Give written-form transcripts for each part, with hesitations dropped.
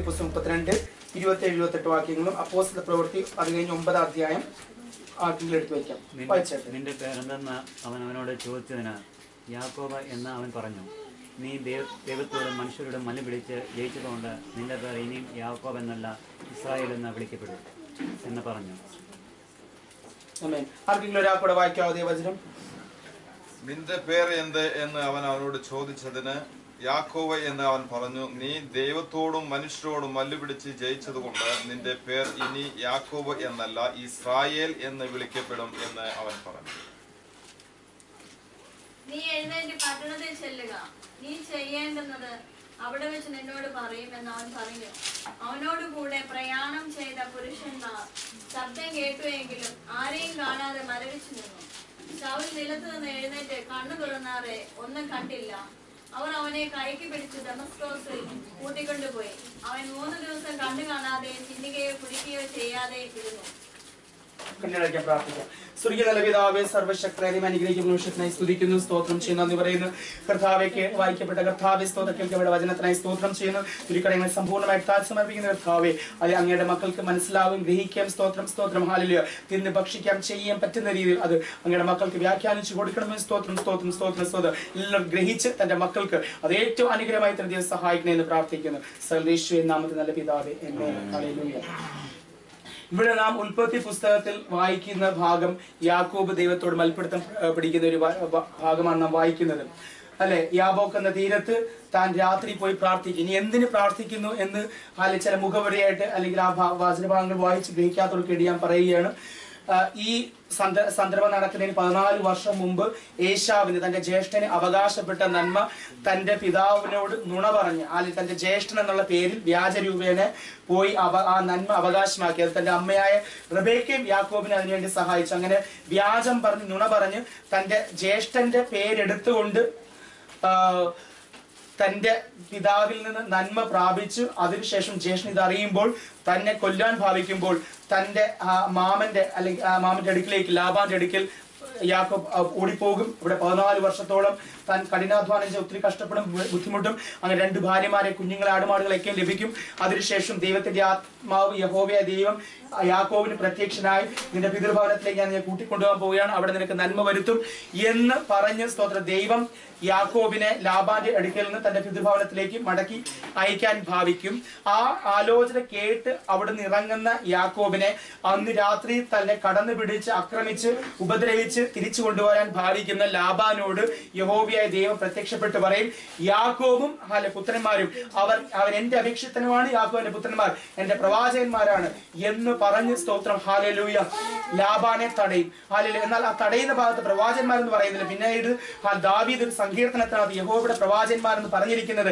പുസ്തകം 32, 27, 28 വാക്യങ്ങളും അപ്പോസ്തല പ്രവൃത്തി അത് കഴിഞ്ഞ് 9 അധ്യായം വാക്യങ്ങൾ എടുത്തു വയ്ക്കാം. നിന്റെ പേരെന്തെന്ന് അവൻ അവനോട് ചോദിച്ചതിന് യാക്കോബ് എന്ന് അവൻ പറഞ്ഞു. നീ ദൈവത്തോടും മനുഷ്യരോടും മല്ല് പിടിച്ച് ജയിച്ചതുകൊണ്ട് നിന്റെ പേർ ഇനിയും യാക്കോബ് എന്നല്ല ഇസ്രായേൽ എന്ന് വിളിക്കപ്പെടും എന്ന് പറഞ്ഞു. ആർക്കെങ്കിലും ഒരാൾക്കൂടെ വായിക്കാവതേ വചനം. നിന്റെ പേർ എന്ത് എന്ന് അവൻ അവനോട് ചോദിച്ചതിന് യാക്കോബ് എന്ന് അവൻ പറഞ്ഞു. നീ ദൈവത്തോടും മനുഷ്യരോടും മല്ലുപിടിച്ച് ജയിച്ചതുകൊണ്ട് നിന്റെ പേർ ഇനി യാക്കോബ് എന്നല്ല ഇസ്രായേൽ എന്ന് വിളിക്കപ്പെടും എന്ന് അവൻ പറഞ്ഞു. നീ എഴുന്നേറ്റ് പട്ടണത്തിൽ ചെല്ലുക, നീ ചെയ്യേണ്ടുന്നത് അവിടെ വെച്ച് നിന്നോട് പറയുമെന്ന് അവൻ പറഞ്ഞു. അവനോട് കൂടെ പ്രയാണം ചെയ്ത പുരുഷന്മാർ ശബ്ദം കേട്ടുവെങ്കിലും ആരെയും കാണാതെ മരവിച്ചു നിന്നു. ശൗൽ നിലത്ത് നിന്ന് എഴുന്നേറ്റ് കണ്ണു തുറന്നാറെ ഒന്നും കണ്ടില്ല. അവർ അവനെ കൈക്ക് പിടിച്ച് ദമസ്കോസിൽ കൂട്ടിക്കൊണ്ടുപോയി. അവൻ 3 ദിവസം കണ്ണു കാണാതെ ചിന്തിക്കുകയോ കുടിക്കുകയോ ചെയ്യാതെ ഇരുന്നു. കണ്ണടയ്ക്കാൻ പ്രാർത്ഥിക്കാം. സ്വർഗീയ നല്ല പിതാവേ, സർവശക്തനായ അനുഗ്രഹിക്കുന്ന നിമിഷത്തിനായി സ്തുതിക്കുന്നു, സ്തോത്രം ചെയ്യുന്നു എന്ന് പറയുന്നു. കർത്താവേക്ക് വായിക്കപ്പെട്ട കർത്താവെ സ്തോത്രം കേൾക്കപ്പെട്ട വചനത്തിനായി സ്തോത്രം ചെയ്യുന്നു. തിരുക്കടങ്ങളെ സമ്പൂർണ്ണമായിട്ട് താഴ് സമർപ്പിക്കുന്ന കർത്താവെ, അത് അങ്ങയുടെ മക്കൾക്ക് മനസ്സിലാവും, ഗ്രഹിക്കാം. സ്തോത്രം സ്തോത്രം ഹാലലുയ. തിന്ന് ഭക്ഷിക്കാം ചെയ്യാൻ പറ്റുന്ന രീതിയിൽ അത് അങ്ങയുടെ മക്കൾക്ക് വ്യാഖ്യാനിച്ചു കൊടുക്കണമെന്ന് സ്തോത്രം സ്തോത്രം സ്തോത്രം സ്തോത്രം എല്ലാം ഗ്രഹിച്ച് തന്റെ മക്കൾക്ക് അത് ഏറ്റവും അനുഗ്രഹമായി തന്നെ ദൈവം സഹായിക്കണമെന്ന് പ്രാർത്ഥിക്കുന്നു. സർവേശ്വരൻ നാമത്തിൽ നല്ല പിതാവേ, ആമേൻ. ഹല്ലേലൂയ. ഇവിടെ നാം ഉൽപ്പത്തി പുസ്തകത്തിൽ വായിക്കുന്ന ഭാഗം യാക്കോബ് ദൈവത്തോട് മൽപ്പിടുത്തം പിടിക്കുന്ന ഒരു ഭാഗമാണ് നാം വായിക്കുന്നത്, അല്ലെ? യാബോക്ക് എന്ന തീരത്ത് താൻ രാത്രി പോയി പ്രാർത്ഥിക്കും. ഇനി എന്തിന് പ്രാർത്ഥിക്കുന്നു എന്ന് ചില മുഖവരിയായിട്ട് അല്ലെങ്കിൽ ആ വചനഭാഗങ്ങൾ വായിച്ച് ഗ്രഹിക്കാത്തവർക്ക് വേണ്ടി ഞാൻ പറയുകയാണ്. ഈ സന്ദർഭം നടക്കുന്നതിന് 14 വർഷം മുമ്പ് ഏശാവിന് തന്റെ ജ്യേഷ്ഠന് അവകാശപ്പെട്ട നന്മ തന്റെ പിതാവിനോട് നുണ പറഞ്ഞ്, അല്ലെങ്കിൽ തന്റെ ജ്യേഷ്ഠൻ എന്നുള്ള പേരിൽ വ്യാജരൂപേണ പോയി ആ നന്മ അവകാശമാക്കി. അത് തന്റെ അമ്മയായ റബേക്കയും യാക്കോബിനെ അതിനുവേണ്ടി സഹായിച്ചു. അങ്ങനെ വ്യാജം പറഞ്ഞ് നുണ പറഞ്ഞ് തന്റെ ജ്യേഷ്ഠന്റെ പേരെടുത്തുകൊണ്ട് തന്റെ പിതാവിൽ നിന്ന് നന്മ പ്രാപിച്ചു. അതിനുശേഷം ജ്യേഷ്ഠൻ ഇത് അറിയുമ്പോൾ തന്നെ കൊല്ലാൻ ഭാവിക്കുമ്പോൾ തന്റെ മാമന്റെ അല്ലെങ്കിൽ മാമന്റെ അടുക്കിലേക്ക്, ലാബാന്റെ അടുക്കൽ യാക്കോബ് ഓടിപ്പോകും. ഇവിടെ 14 വർഷത്തോളം താൻ കഠിനാധ്വാനം ചെയ്ത് ഒത്തിരി കഷ്ടപ്പെടും, ബുദ്ധിമുട്ടും. അങ്ങനെ 2 ഭാര്യമാരെ, കുഞ്ഞുങ്ങളെ, ആടുമാടുകളൊക്കെ ലഭിക്കും. അതിനുശേഷം ദൈവത്തിന്റെ ആത്മാവ് യഹോവയായ ദൈവം യാക്കോബിന് പ്രത്യക്ഷനായി നിന്റെ പിതൃഭവനത്തിലേക്ക് ഞാൻ കൂട്ടിക്കൊണ്ടുപോകാൻ പോവുകയാണ്, അവിടെ നിനക്ക് നന്മ വരുത്തും എന്ന് പറഞ്ഞ് സ്തോത്ര ദൈവം യാക്കോബിനെ ലാബാന്റെ അടുക്കൽ നിന്ന് തന്റെ പിതൃഭവനത്തിലേക്ക് മടക്കി അയക്കാൻ ഭാവിക്കും. ആ ആലോചന കേട്ട് അവിടുന്ന് ഇറങ്ങുന്ന യാക്കോബിനെ അന്ന് രാത്രി തന്നെ കടന്നു പിടിച്ച് ആക്രമിച്ച് ഉപദ്രവിച്ച് തിരിച്ചു കൊണ്ടുവരാൻ ഭാവിക്കുന്ന ലാബാനോട് യഹോവയായ ദൈവം പ്രത്യക്ഷപ്പെട്ട് പറയും, യാക്കോബും പുത്രന്മാരും അവൻ എന്റെ അഭിഷിക്തനുമാണ്, യാക്കോബിന്റെ പുത്രന്മാർ എന്റെ പ്രവാചകന്മാരാണ് എന്ന് പറഞ്ഞ് സ്തോത്രം ഹല്ലേലൂയ ലാബാനെ തടയും. ഹല്ലേലൂയ. എന്നാൽ ആ തടയുന്ന ഭാഗത്ത് പ്രവാചകന്മാരെന്ന് പറയുന്നില്ല. പിന്നീട് ദാവീദ് സങ്കീർത്തനത്തിനകത്ത് യഹോവയുടെ പ്രവാചകന്മാരെന്ന് പറഞ്ഞിരിക്കുന്നത്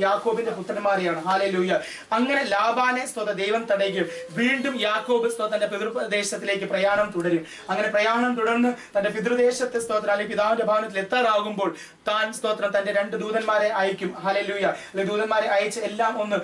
യാക്കോബിന്റെ പുത്രന്മാരെയാണ്. ഹല്ലേലൂയ. അങ്ങനെ ലാബാനെ സ്തോത്ര ദൈവം തടയുകയും വീണ്ടും യാക്കോബ് തന്റെ പിതൃദേശത്തിലേക്ക് പ്രയാണം തുടരും. അങ്ങനെ പ്രയാണം തുടർന്ന് തന്റെ പിതൃദേശത്തെ സ്തോത്രം അല്ലെങ്കിൽ പിതാവിന്റെ ഭവനത്തിൽ എത്താറാകുമ്പോൾ താൻ സ്തോത്രം തന്റെ 2 ദൂതന്മാരെ അയക്കും. ഹല്ലേലൂയ. ദൂതന്മാരെ അയച്ച് എല്ലാം ഒന്ന്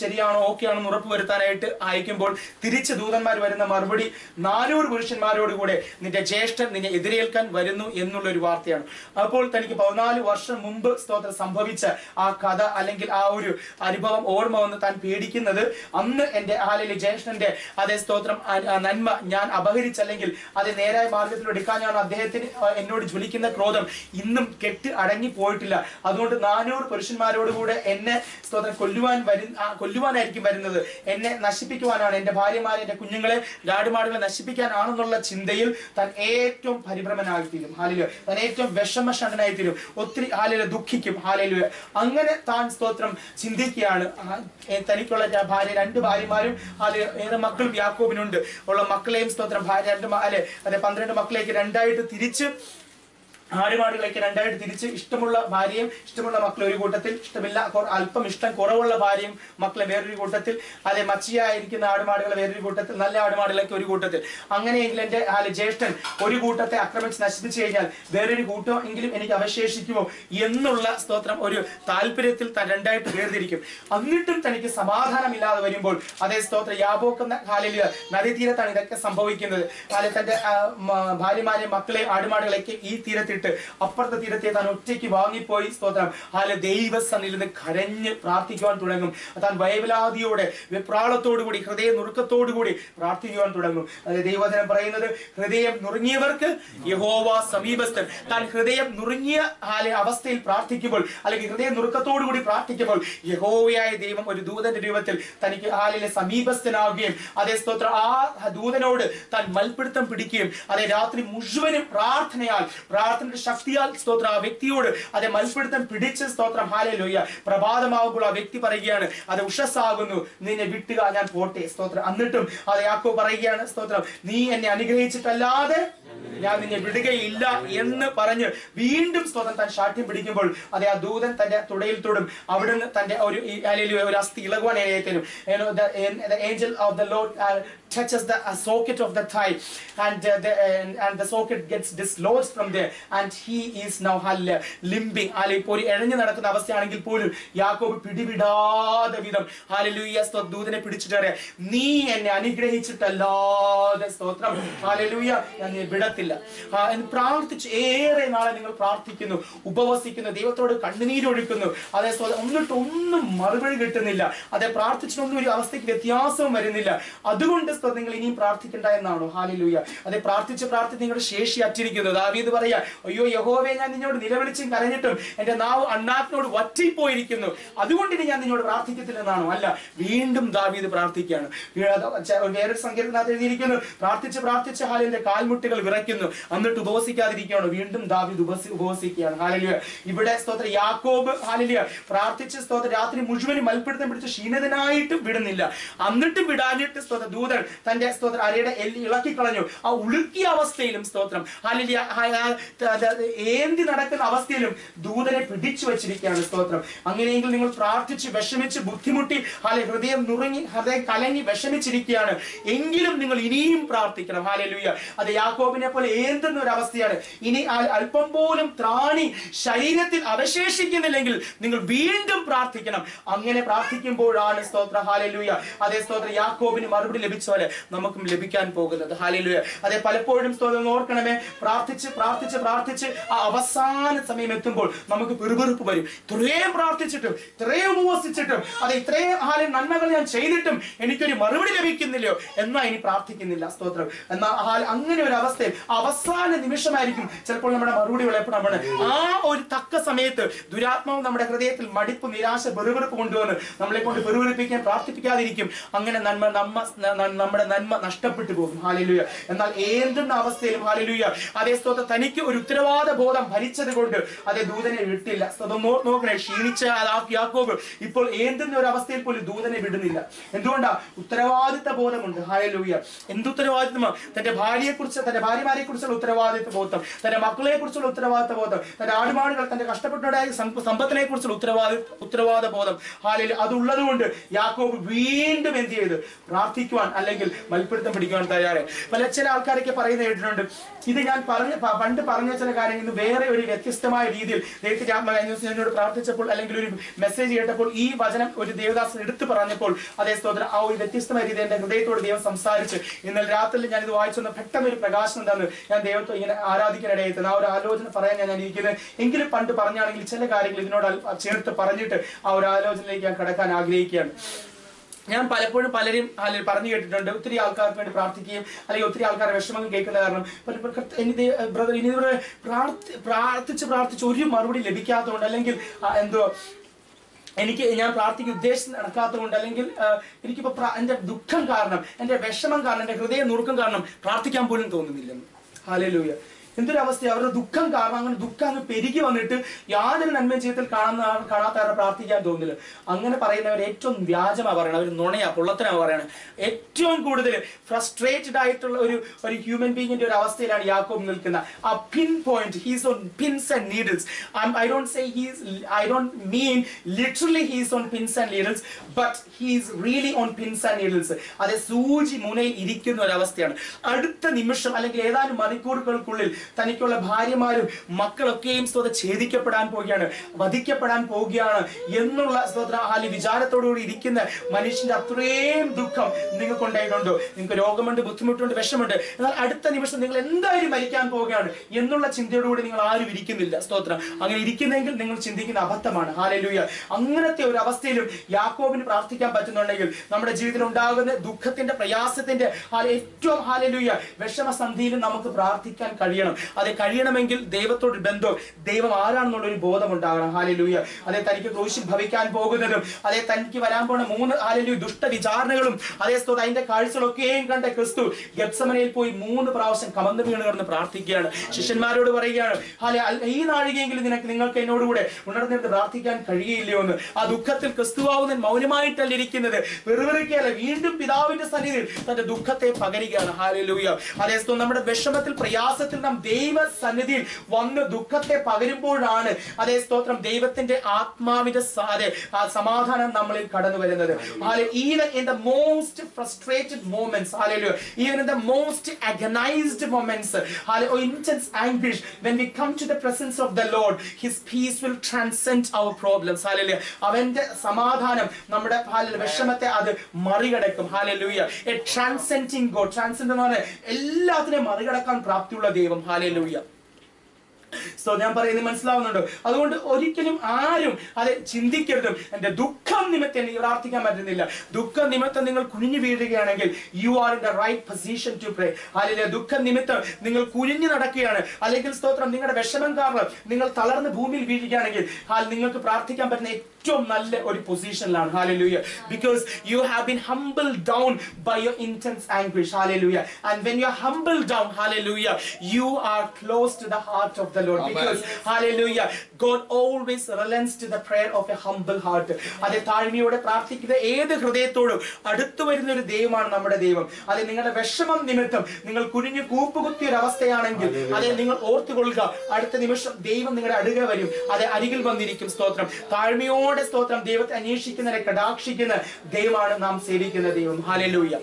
ശരിയാണോ ഓക്കെ ആണെന്ന് ഉറപ്പുവരുത്താനായിട്ട് അയക്കുമ്പോൾ തിരിച്ച് ദൂതന്മാർ വരുന്ന മറുപടി 400 പുരുഷന്മാരോടുകൂടെ നിന്റെ ജ്യേഷ്ഠൻ നിന്നെ എതിരേൽക്കാൻ വരുന്നു എന്നുള്ള ഒരു വാർത്തയാണ്. അപ്പോൾ തനിക്ക് 14 വർഷം മുമ്പ് സ്തോത്രം സംഭവിച്ച ആ കഥ അല്ലെങ്കിൽ ആ ഒരു അനുഭവം ഓർമ്മ വന്ന് താൻ പേടിക്കുന്നത്, അന്ന് എന്റെ ജ്യേഷ്ഠന്റെ അതേ സ്തോത്രം നന്മ ഞാൻ അപഹരിച്ചല്ലെങ്കിൽ അത് നേരായ മാർഗത്തിൽ എടുക്കാൻ ഞാൻ അദ്ദേഹത്തിന് എന്നോട് ജ്വലിക്കുന്ന ക്രോധം ഇന്നും കെട്ട് അടങ്ങി പോയിട്ടില്ല. അതുകൊണ്ട് 400 പുരുഷന്മാരോടുകൂടെ എന്നെ സ്തോത്രം കൊല്ലുവാനായിരിക്കും വരുന്നത്, എന്നെ നശിപ്പിക്കുവാനാണ്, എന്റെ ഭാര്യമാരെ എന്റെ കുഞ്ഞുങ്ങളെ ആടുമാടുകളെ നശിപ്പിക്കാനാണെന്നുള്ള ചിന്തയിൽ താൻ ഏറ്റവും പരിഭ്രമനായിത്തീരും. ഹല്ലേലൂയ. താൻ ഏറ്റവും വിഷമഷണ്ടനായിത്തീരും, ഒത്തിരി ദുഃഖിക്കും. ഹല്ലേലൂയ. അങ്ങനെ താൻ സ്തോത്രം ചിന്തിക്കുകയാണ്. തനിക്കുള്ള 2 ഭാര്യമാരും ഏറെ മക്കളും യാക്കോബിനുണ്ട്. ഉള്ള മക്കളെയും സ്തോത്രം 12 മക്കളേക്ക് 2ആയിട്ട് തിരിച്ച്, ആടുമാടുകളേക്ക് 2ആയിട്ട് തിരിച്ച്, ഇഷ്ടമുള്ള ഭാര്യയും ഇഷ്ടമുള്ള മക്കളെ ഒരു കൂട്ടത്തിൽ, ഇഷ്ടമില്ല അല്പം ഇഷ്ടം കുറവുള്ള ഭാര്യയും മക്കളെ വേറൊരു കൂട്ടത്തിൽ, മച്ചിയായിരിക്കുന്ന ആടുമാടുകളെ വേറൊരു കൂട്ടത്തിൽ, നല്ല ആടുമാടുകളൊക്കെ ഒരു കൂട്ടത്തിൽ. അങ്ങനെയെങ്കിൽ എന്റെ ജ്യേഷ്ഠൻ ഒരു കൂട്ടത്തെ ആക്രമിച്ച് നശിപ്പിച്ചു കഴിഞ്ഞാൽ വേറൊരു കൂട്ടം എങ്കിലും എനിക്ക് അവശേഷിക്കുമോ എന്നുള്ള സ്തോത്രം ഒരു താല്പര്യത്തിൽ താൻ 2ആയിട്ട് വേർതിരിക്കും. എന്നിട്ടും തനിക്ക് സമാധാനമില്ലാതെ വരുമ്പോൾ അതേ സ്തോത്രം യാബോക്കുന്ന നദീതീരത്താണ് ഇതൊക്കെ സംഭവിക്കുന്നത്. തന്റെ ഭാര്യമാരെ മക്കളെ ആടുമാടുകളൊക്കെ ഈ തീരത്തിൽ വിട്ടിട്ട് അപ്പുറത്തെ തീരത്തെ താൻ ഒറ്റയ്ക്ക് വാങ്ങിപ്പോയി സ്തോത്രം ദൈവസന്നിധിയിൽ നിന്ന് കരഞ്ഞ് പ്രാർത്ഥിക്കുവാൻ തുടങ്ങും. താൻ ഭയവിലാതിയോടെ വെപ്രാളത്തോടുകൂടി ഹൃദയ നുറുക്കത്തോടുകൂടി പ്രാർത്ഥിക്കുവാൻ തുടങ്ങും. ദൈവവചനം പറയുന്നത് ഹൃദയം നുറുങ്ങിയവർക്ക് യഹോവ സമീപസ്ഥൻ. താൻ ഹൃദയം നുറുങ്ങിയ അവസ്ഥയിൽ പ്രാർത്ഥിക്കുമ്പോൾ അല്ലെങ്കിൽ ഹൃദയ നുറുക്കത്തോടുകൂടി പ്രാർത്ഥിക്കുമ്പോൾ യഹോവയായ ദൈവം ഒരു ദൂതന്റെ രൂപത്തിൽ തനിക്ക് സമീപസ്ഥനാകുകയും അതേ സ്തോത്രം ആ ദൂതനോട് താൻ മൽപിടുത്തം പിടിക്കുകയും അതേ രാത്രി മുഴുവനും പ്രാർത്ഥനയുടെ ശക്തിയാൽ സ്തോത്രം ആ വ്യക്തിയോട് അതേ മൽപിടുത്തം പിടിച്ച് സ്തോത്രം ഹല്ലേലൂയ പ്രഭാതമാകുമ്പോൾ ആ വ്യക്തി പറയുകയാണ് അത് ഉഷസ്സാകുന്നു, നിന്നെ വിട്ടുക, ഞാൻ പോട്ടെ സ്തോത്രം. എന്നിട്ടും അത് യാക്കോബ് പറയുകയാണ് സ്തോത്രം, നീ എന്നെ അനുഗ്രഹിച്ചിട്ടല്ലാതെ ഞാൻ നിന്നെ വിടുകയില്ല എന്ന് പറഞ്ഞ് വീണ്ടും സ്തോത്രം താൻ ശാഠ്യം പിടിക്കുമ്പോൾ അതേ ആ ദൂതൻ തന്റെ തുടയിൽ തൊടും. അവിടുന്ന് തന്റെ ഒരു അസ്ഥി ഇളകുവാൻ ഇടയായിത്തരും. The angel of the Lord touches the socket of the thigh and the socket gets dislodged from there and he is now limping. ഇപ്പോൾ ഒരു എഴഞ്ഞു നടക്കുന്ന അവസ്ഥയാണെങ്കിൽ പോലും യാക്കോബ് പിടിവിടാതെ വിധം ഹല്ലേലൂയ ദൂതനെ പിടിച്ചിട്ട് പറയാം, നീ എന്നെ അനുഗ്രഹിച്ചിട്ടല്ലാതെ സ്തോത്രം ഹല്ലേലൂയ ഞാൻ വിടത്തില്ല. പ്രാർത്ഥിച്ച് ഏറെ നാളെ നിങ്ങൾ പ്രാർത്ഥിക്കുന്നു, ഉപവസിക്കുന്നു, ദൈവത്തോട് കണ്ണുനീരൊഴുക്കുന്നു, അതേ ഒന്നിട്ടൊന്നും മറുപടി കിട്ടുന്നില്ല, അതേ പ്രാർത്ഥിച്ചിട്ടൊന്നും ഒരു അവസ്ഥയ്ക്ക് വ്യത്യാസവും വരുന്നില്ല. അതുകൊണ്ട് നിങ്ങൾ ഇനിയും പ്രാർത്ഥിക്കണ്ട എന്നാണോ? ഹല്ലേലൂയ. അതെ പ്രാർത്ഥിച്ച് നിങ്ങളുടെ ശേഷി അറ്റിരിക്കുന്നു. ദാവീദ് പറയാ, അയ്യോ യഹോവേ, ഞാൻ നിന്നോട് നിലവിളിച്ചും കരഞ്ഞിട്ടും എന്റെ നാവ് അണ്ണാക്കിനോട് വറ്റിപ്പോയിരിക്കുന്നു, അതുകൊണ്ട് ഇനി ഞാൻ നിന്നോട് പ്രാർത്ഥിക്കത്തില്ലെന്നാണോ? അല്ല, വീണ്ടും ദാവീദ് പ്രാർത്ഥിക്കുകയാണ്. വേറൊരു സങ്കീർത്തനത്തിൽ എഴുതിയിരിക്കുന്നു, പ്രാർത്ഥിച്ച് ഹാലിന്റെ കാൽമുട്ടുകൾ വിറയ്ക്കുന്നു, എന്നിട്ട് ഉപവസിക്കാതിരിക്കുകയാണ്. വീണ്ടും ദാവീദ് ഉപവസിക്കുകയാണ്. ഹല്ലേലൂയ. ഇവിടെ സ്തോത്രം യാക്കോബ് ഹല്ലേലൂയ പ്രാർത്ഥിച്ച് സ്തോത്രം രാത്രി മുഴുവനും മൽപിടുത്തം പിടിച്ച് ക്ഷീണിതനായിട്ടും വിടുന്നില്ല. എന്നിട്ടും വിടാനിട്ട് സ്തോത്രം ദൂതൻ തന്റെ സ്തോത്രം അരയുടെ ഇളക്കി കളഞ്ഞു. ആ ഉളുക്കിയ അവസ്ഥയിലും സ്തോത്രം ഹല്ലേലൂയ ഏന്തി നടക്കുന്ന അവസ്ഥയിലും ദൂതനെ പിടിച്ചു വെച്ചിരിക്കുകയാണ് സ്തോത്രം. അങ്ങനെയെങ്കിൽ നിങ്ങൾ പ്രാർത്ഥിച്ച് വിഷമിച്ച് ബുദ്ധിമുട്ടി ഹൃദയം നുറുങ്ങി ഹൃദയം കലങ്ങി വിഷമിച്ചിരിക്കുകയാണ് എങ്കിലും നിങ്ങൾ ഇനിയും പ്രാർത്ഥിക്കണം. ഹല്ലേലൂയ. അത് യാക്കോബിനെ പോലെ ഏന്തുന്ന ഒരു അവസ്ഥയാണ്. ഇനി അല്പം പോലും ത്രാണി ശരീരത്തിൽ അവശേഷിക്കുന്നില്ലെങ്കിൽ നിങ്ങൾ വീണ്ടും പ്രാർത്ഥിക്കണം. അങ്ങനെ പ്രാർത്ഥിക്കുമ്പോഴാണ് സ്തോത്രം ഹല്ലേലൂയ അതേ സ്തോത്രം യാക്കോബിന് മറുപടി ലഭിച്ച പോലെ നമുക്കും ലഭിക്കാൻ പോകുന്നത്. ഹല്ലേലൂയ. അതെ പലപ്പോഴും സ്തോത്രം ഓർക്കണമേ, പ്രാർത്ഥിച്ച് ആ അവസാന സമയം എത്തുമ്പോൾ നമുക്ക് പിറുപിറുപ്പ് വരും. ഇത്രയും പ്രാർത്ഥിച്ചിട്ടും ഇത്രയും ഉപവസിച്ചിട്ടും അതെ ഇത്രയും നന്മകൾ ഞാൻ ചെയ്തിട്ടും എനിക്കൊരു മറുപടി ലഭിക്കുന്നില്ലയോ എന്നാ ഇനി പ്രാർത്ഥിക്കുന്നില്ല സ്തോത്രം. എന്നാൽ അങ്ങനെ ഒരു അവസ്ഥയിൽ അവസാന നിമിഷമായിരിക്കും ചിലപ്പോൾ നമ്മുടെ മറുപടി എപ്പോഴാണ് ആ ഒരു തക്ക സമയത്ത് ദുരാത്മാവ് നമ്മുടെ ഹൃദയത്തിൽ മടിപ്പ്, നിരാശ, വെറുവെറുപ്പ് കൊണ്ടുവന്ന് നമ്മളെ കൊണ്ട് വെറുവെറുപ്പിക്കാൻ പ്രാർത്ഥിപ്പിക്കാതിരിക്കും. അങ്ങനെ നമ്മുടെ നന്മ നഷ്ടപ്പെട്ടു പോകും. ഹല്ലേലൂയ. എന്നാൽ ഏന്തുന്ന അവസ്ഥയിലും ഹല്ലേലൂയ അതേ സ്തോത്രം തനിക്ക് ഒരു ഉത്തരവാദ ബോധം ഭരിച്ചത് കൊണ്ട് അതേ ദൂതനെ വിട്ടില്ല. നോക്കണേ, ക്ഷീണിച്ച യാക്കോബ് ഇപ്പോൾ ഏന്തുന്ന ഒരു അവസ്ഥയിൽ പോലും ദൂതനെ വിടുന്നില്ല. എന്തുകൊണ്ടാ? ഉത്തരവാദിത്ത ബോധമുണ്ട്. ഹല്ലേലൂയ. എന്ത് ഉത്തരവാദിത്തമാണ്? തന്റെ ഭാര്യയെക്കുറിച്ച്, തന്റെ ഭാര്യമാരെ കുറിച്ചുള്ള ഉത്തരവാദിത്ത ബോധം, തന്റെ മക്കളെ കുറിച്ചുള്ള ഉത്തരവാദിത്ത ബോധം, തന്റെ ആടുമാടുകൾ, തന്റെ കഷ്ടപ്പെട്ടുണ്ടായ സമ്പത്തിനെ കുറിച്ചുള്ള ഉത്തരവാദ ബോധം ഹല്ലേലൂയ അതുള്ളത് കൊണ്ട് യാക്കോബ് വീണ്ടും എന്ത് ചെയ്ത് പ്രാർത്ഥിക്കുവാൻ അല്ലെങ്കിൽ മൽപിടുത്തം പിടിക്കുവാൻ തയ്യാറായി. ചില ആൾക്കാരൊക്കെ പറയുന്ന കേട്ടിട്ടുണ്ട്, ഇത് ഞാൻ പണ്ട് പറഞ്ഞ ചില കാര്യങ്ങൾ വേറെ ഒരു വ്യത്യസ്തമായ രീതിയിൽ ദൈവത്തിന്റെ ആത്മാവിനോട് പ്രാർത്ഥിച്ചപ്പോൾ അല്ലെങ്കിൽ ഒരു മെസ്സേജ് കേട്ടപ്പോൾ ഈ വചനം ഒരു ദേവദാസൻ എടുത്തു പറഞ്ഞപ്പോൾ അതേ സ്തോത്രം ആ ഒരു വ്യത്യസ്തമായ രീതിയിൽ എന്റെ ഹൃദയത്തോട് ദൈവം സംസാരിച്ച് ഇന്നലെ രാത്രി ഞാൻ ഇത് വായിച്ചൊന്ന് പെട്ടെന്ന് ഒരു പ്രകാശനം തന്നു. ഞാൻ ദൈവത്തെ ഇങ്ങനെ ആരാധിക്കാനിടയെത്തുന്ന ആ ഒരു ആലോചന പറയാൻ ഞാൻ ഇരിക്കുന്നത്. എങ്കിലും പണ്ട് പറഞ്ഞാണെങ്കിൽ ചില കാര്യങ്ങൾ ഇതിനോട് ചേർത്ത് പറഞ്ഞിട്ട് ആ ഒരു ആലോചനയിലേക്ക് ഞാൻ കടക്കാൻ ആഗ്രഹിക്കുകയാണ്. ഞാൻ പലപ്പോഴും പലരും പറഞ്ഞു കേട്ടിട്ടുണ്ട്, ഒത്തിരി ആൾക്കാർക്ക് വേണ്ടി പ്രാർത്ഥിക്കുകയും അല്ലെങ്കിൽ ഒത്തിരി ആൾക്കാരുടെ വിഷമങ്ങൾ കേൾക്കുന്ന കാരണം ബ്രദർ ഇനി പ്രാർത്ഥിച്ച് ഒരു മറുപടി ലഭിക്കാത്തതുകൊണ്ട് അല്ലെങ്കിൽ ഞാൻ പ്രാർത്ഥിക്കാൻ ഉദ്ദേശിച്ച് നടക്കാത്തതുകൊണ്ട് അല്ലെങ്കിൽ എനിക്കിപ്പോ എന്റെ ദുഃഖം കാരണം, എന്റെ വിഷമം കാരണം, എന്റെ ഹൃദയം നുറുക്കം കാരണം പ്രാർത്ഥിക്കാൻ പോലും തോന്നുന്നില്ലെന്ന്. ഹല്ലേലൂയ. എന്തൊരവസ്ഥ! അവരുടെ ദുഃഖം കാരണം അങ്ങനെ ദുഃഖം അങ്ങ് പെരുകി വന്നിട്ട് യാതൊരു നന്മ ജീവിതത്തിൽ കാണാത്തവരെ പ്രാർത്ഥിക്കാൻ തോന്നില്ല. അങ്ങനെ പറയുന്നവർ ഏറ്റവും വ്യാജമാ പറയണം, അവർ നുണയാ പൊള്ളത്തനാ പറയണം. ഏറ്റവും കൂടുതൽ ഫ്രസ്ട്രേറ്റഡ് ആയിട്ടുള്ള ഒരു ഹ്യൂമൻ ബീങ്ങിന്റെ ഒരു അവസ്ഥയിലാണ് യാക്കോബ് നിൽക്കുന്നത്. ആ pin point, he's on pins and needles. I don't mean literally he's on pins and needles, but he's really on pins and needles. അതെ, സൂചി മുനയിൽ ഇരിക്കുന്ന ഒരു അവസ്ഥയാണ്. അടുത്ത നിമിഷം അല്ലെങ്കിൽ ഏതാനും മണിക്കൂറുകൾക്കുള്ളിൽ തനിക്കുള്ള ഭാര്യമാരും മക്കളൊക്കെയും സ്തോത്രം ഛേദിക്കപ്പെടാൻ പോവുകയാണ്, വധിക്കപ്പെടാൻ പോവുകയാണ് എന്നുള്ള സ്തോത്രം വിചാരത്തോടുകൂടി ഇരിക്കുന്ന മനുഷ്യന്റെ അത്രയും ദുഃഖം നിങ്ങൾക്കുണ്ടായിട്ടുണ്ടോ? നിങ്ങൾക്ക് രോഗമുണ്ട്, ബുദ്ധിമുട്ടുണ്ട്, വിഷമുണ്ട്, എന്നാൽ അടുത്ത നിമിഷം നിങ്ങൾ എന്തായാലും മരിക്കാൻ പോവുകയാണ് എന്നുള്ള ചിന്തയോടുകൂടി നിങ്ങൾ ആരും ഇരിക്കുന്നില്ല. സ്തോത്രം. അങ്ങനെ ഇരിക്കുന്നെങ്കിൽ നിങ്ങൾ ചിന്തിക്കുന്ന അബദ്ധമാണ്. ഹല്ലേലൂയ. അങ്ങനത്തെ ഒരു അവസ്ഥയിലും യാക്കോബിന് പ്രാർത്ഥിക്കാൻ പറ്റുന്നുണ്ടെങ്കിൽ നമ്മുടെ ജീവിതത്തിൽ ഉണ്ടാകുന്ന ദുഃഖത്തിന്റെ, പ്രയാസത്തിന്റെ ഏറ്റവും ഹല്ലേലൂയ വിഷമസന്ധിയിലും നമുക്ക് പ്രാർത്ഥിക്കാൻ കഴിയണം. അത് കഴിയണമെങ്കിൽ ദൈവത്തോട് ബന്ധം, ദൈവം ആരാണെന്നുള്ള ഒരു ബോധം ഉണ്ടാകണം. ഹല്ലേലൂയ. അതേ തനിക്ക് ക്രൂശിൽ ഭവിക്കാൻ പോകുന്നതും, അതേ തനിക്ക് വരാൻ പോകുന്ന 3 ഹല്ലേലൂയ ദുഷ്ടവിചാരണകളും, അതേ സ്തോത്രം അതിന്റെ കാഴ്ചകളൊക്കെയും കണ്ട ക്രിസ്തു ഗെത്സമനയിൽ പോയി 3 പ്രാവശ്യം കമന്ന് വീണ് കിടന്ന് പ്രാർത്ഥിക്കുകയാണ്. ശിഷ്യന്മാരോട് പറയുകയാണ്, ഈ നാഴികയെങ്കിലും നിങ്ങൾക്ക് എന്നോടുകൂടെ ഉണർന്നിട്ട് പ്രാർത്ഥിക്കാൻ കഴിയില്ലയോ എന്ന്. ആ ദുഃഖത്തിൽ ക്രിസ്തുവാവുന്ന മൗനമായിട്ടല്ല ഇരിക്കുന്നത്, വെറുതെ വീണ്ടും പിതാവിന്റെ സന്നിധിയിൽ തന്റെ ദുഃഖത്തെ പകരുകയാണ്. ഹല്ലേലൂയ. അതേ സ്തോത്രം. നമ്മുടെ വിഷമത്തിൽ, പ്രയാസത്തിൽ നാം ദൈവ സന്നിധിയിൽ വന്ന് ദുഃഖത്തെ പകരുമ്പോഴാണ് അതേ സ്തോത്രം ദൈവത്തിന്റെ ആത്മാവിന്റെ സമാധാനം നമ്മളിൽ കടന്നു വരുന്നത്. Even in the most frustrated moments, hallelujah, even in the most agonized moments, hallelujah, intense anguish, when we come to the presence of the Lord, His peace will transcend our problems. Hallelujah. അവന്റെ സമാധാനം നമ്മുടെ വിഷമത്തെ അത് മറികടക്കും. Hallelujah. A transcending God. Transcend എന്ന് പറഞ്ഞാൽ എല്ലാത്തിനെയും മറികടക്കാൻ പ്രാപ്തിയുള്ള ദൈവം. Hallelujah. So ഞാൻ പറയുന്നത് മനസ്സിലാവുന്നുണ്ടോ? അതുകൊണ്ട് ഒരിക്കലും ആരും അത് ചിന്തിക്കരുതും, എന്റെ ദുഃഖം നിമിത്തം എനിക്ക് പ്രാർത്ഥിക്കാൻ പറ്റുന്നില്ല. ദുഃഖം നിമിത്തം നിങ്ങൾ കുനിഞ്ഞു വീഴുകയാണെങ്കിൽ you are in the right position to pray. അല്ലെങ്കിൽ ദുഃഖം നിമിത്തം നിങ്ങൾ കുനിഞ്ഞു നടക്കുകയാണ്, അല്ലെങ്കിൽ സ്തോത്രം നിങ്ങളുടെ വിഷമം കാരണം നിങ്ങൾ തളർന്ന് ഭൂമിയിൽ വീഴുകയാണെങ്കിൽ നിങ്ങൾക്ക് പ്രാർത്ഥിക്കാൻ പറ്റുന്ന ഏറ്റവും നല്ല ഒരു പൊസിഷനിലാണ്. Hallelujah. Because you have been humbled down by your intense anguish. Hallelujah. And when you are humbled down, hallelujah, you are close to the heart of the Lord. Because hallelujah, God always relents to the prayer of a humble heart. അതേ താഴ്മയോടെ പ്രാർത്ഥിക്കുന്ന ഏത് ഹൃദയത്തോടും അടുത്തു വരുന്ന ഒരു ദൈവമാണ് നമ്മുടെ ദൈവം. അതെ നിങ്ങളുടെ വിഷമം നിമിത്തം നിങ്ങൾ കുനിഞ്ഞു കൂപ്പുകുത്തിയ ഒരു അവസ്ഥയാണെങ്കിൽ അതെ നിങ്ങൾ ഓർത്തുകൊള്ളുക, അടുത്ത നിമിഷം ദൈവം നിങ്ങളുടെ അടുക വരും, അതെ അരികിൽ വന്നിരിക്കും. സ്തോത്രം. താഴ്മയോടെ സ്തോത്രം ദൈവത്തെ അന്വേഷിക്കുന്നതിനെ കടാക്ഷിക്കുന്ന ദൈവമാണ് നാം സേവിക്കുന്ന ദൈവം. ഹല്ലേലൂയ.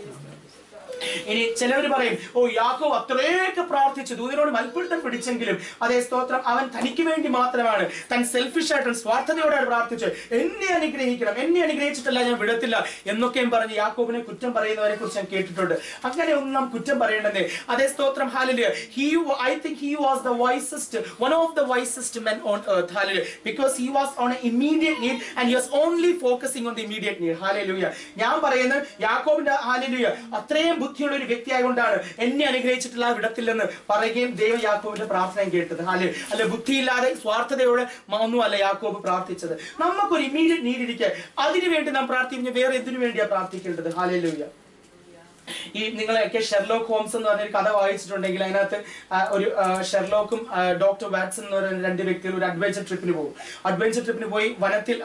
ഇനി ചിലവർ പറയും, ഓ യാക്കോബ് അത്രയൊക്കെ പ്രാർത്ഥിച്ചു, ദൂതനോട് മൽപ്പിടുത്തം പിടിച്ചെങ്കിലും അതേ സ്തോത്രം അവൻ തനിക്ക് വേണ്ടി മാത്രമാണ്, താൻ സെൽഫിഷ് ആയിട്ട് സ്വാർത്ഥതയോടാണ് പ്രാർത്ഥിച്ചത്, എന്നെ അനുഗ്രഹിക്കണം, എന്നെ അനുഗ്രഹിച്ചിട്ടല്ല ഞാൻ വിടത്തില്ല എന്നൊക്കെയും പറഞ്ഞ് യാക്കോബിനെ കുറ്റം പറയുന്നവരെ കുറിച്ച് ഞാൻ കേട്ടിട്ടുണ്ട്. അങ്ങനെ ഒന്നും നാം കുറ്റം പറയേണ്ടതേ. അതേ സ്തോത്രം. Hallelujah. I think he was the wisest, one of the wisest men on earth. Hallelujah. Because he was on an immediate need and he was only focusing on the immediate need. Hallelujah. ഞാൻ പറയുന്നത് യാക്കോബിന്റെ hallelujah അത്രയും ബുദ്ധിയുള്ള ഒരു വ്യക്തിയായതുകൊണ്ടാണ് എന്നെ അനുഗ്രഹിച്ചിട്ടുള്ള വിടത്തില്ലെന്ന് പറയുകയും ദൈവം യാക്കോബിന്റെ പ്രാർത്ഥന കേട്ടത്. അല്ലെ ബുദ്ധിയില്ലാതെ സ്വാർത്ഥതയോടെ ഒന്നുമല്ല യാക്കോബ് പ്രാർത്ഥിച്ചത്. നമുക്കൊരു ഇമ്മീഡിയറ്റ് നീഡ് ഇരിക്കുക, അതിനുവേണ്ടി നാം പ്രാർത്ഥിക്കുന്നത് വേറെ എന്തിനു വേണ്ടിയാണ് പ്രാർത്ഥിക്കേണ്ടത്? ഹല്ലേലൂയ. ഈ നിങ്ങളൊക്കെ ഷെർലോക്ക് ഹോംസ് എന്ന് പറഞ്ഞൊരു കഥ വായിച്ചിട്ടുണ്ടെങ്കിൽ അതിനകത്ത് ഒരു ഷെർലോക്കും ഡോക്ടർ വാട്സൺ എന്ന് പറയുന്ന 2 വ്യക്തികൾ ഒരു അഡ്വഞ്ചർ ട്രിപ്പിന് പോകും. അഡ്വഞ്ചർ ട്രിപ്പിന് പോയി വനത്തിൽ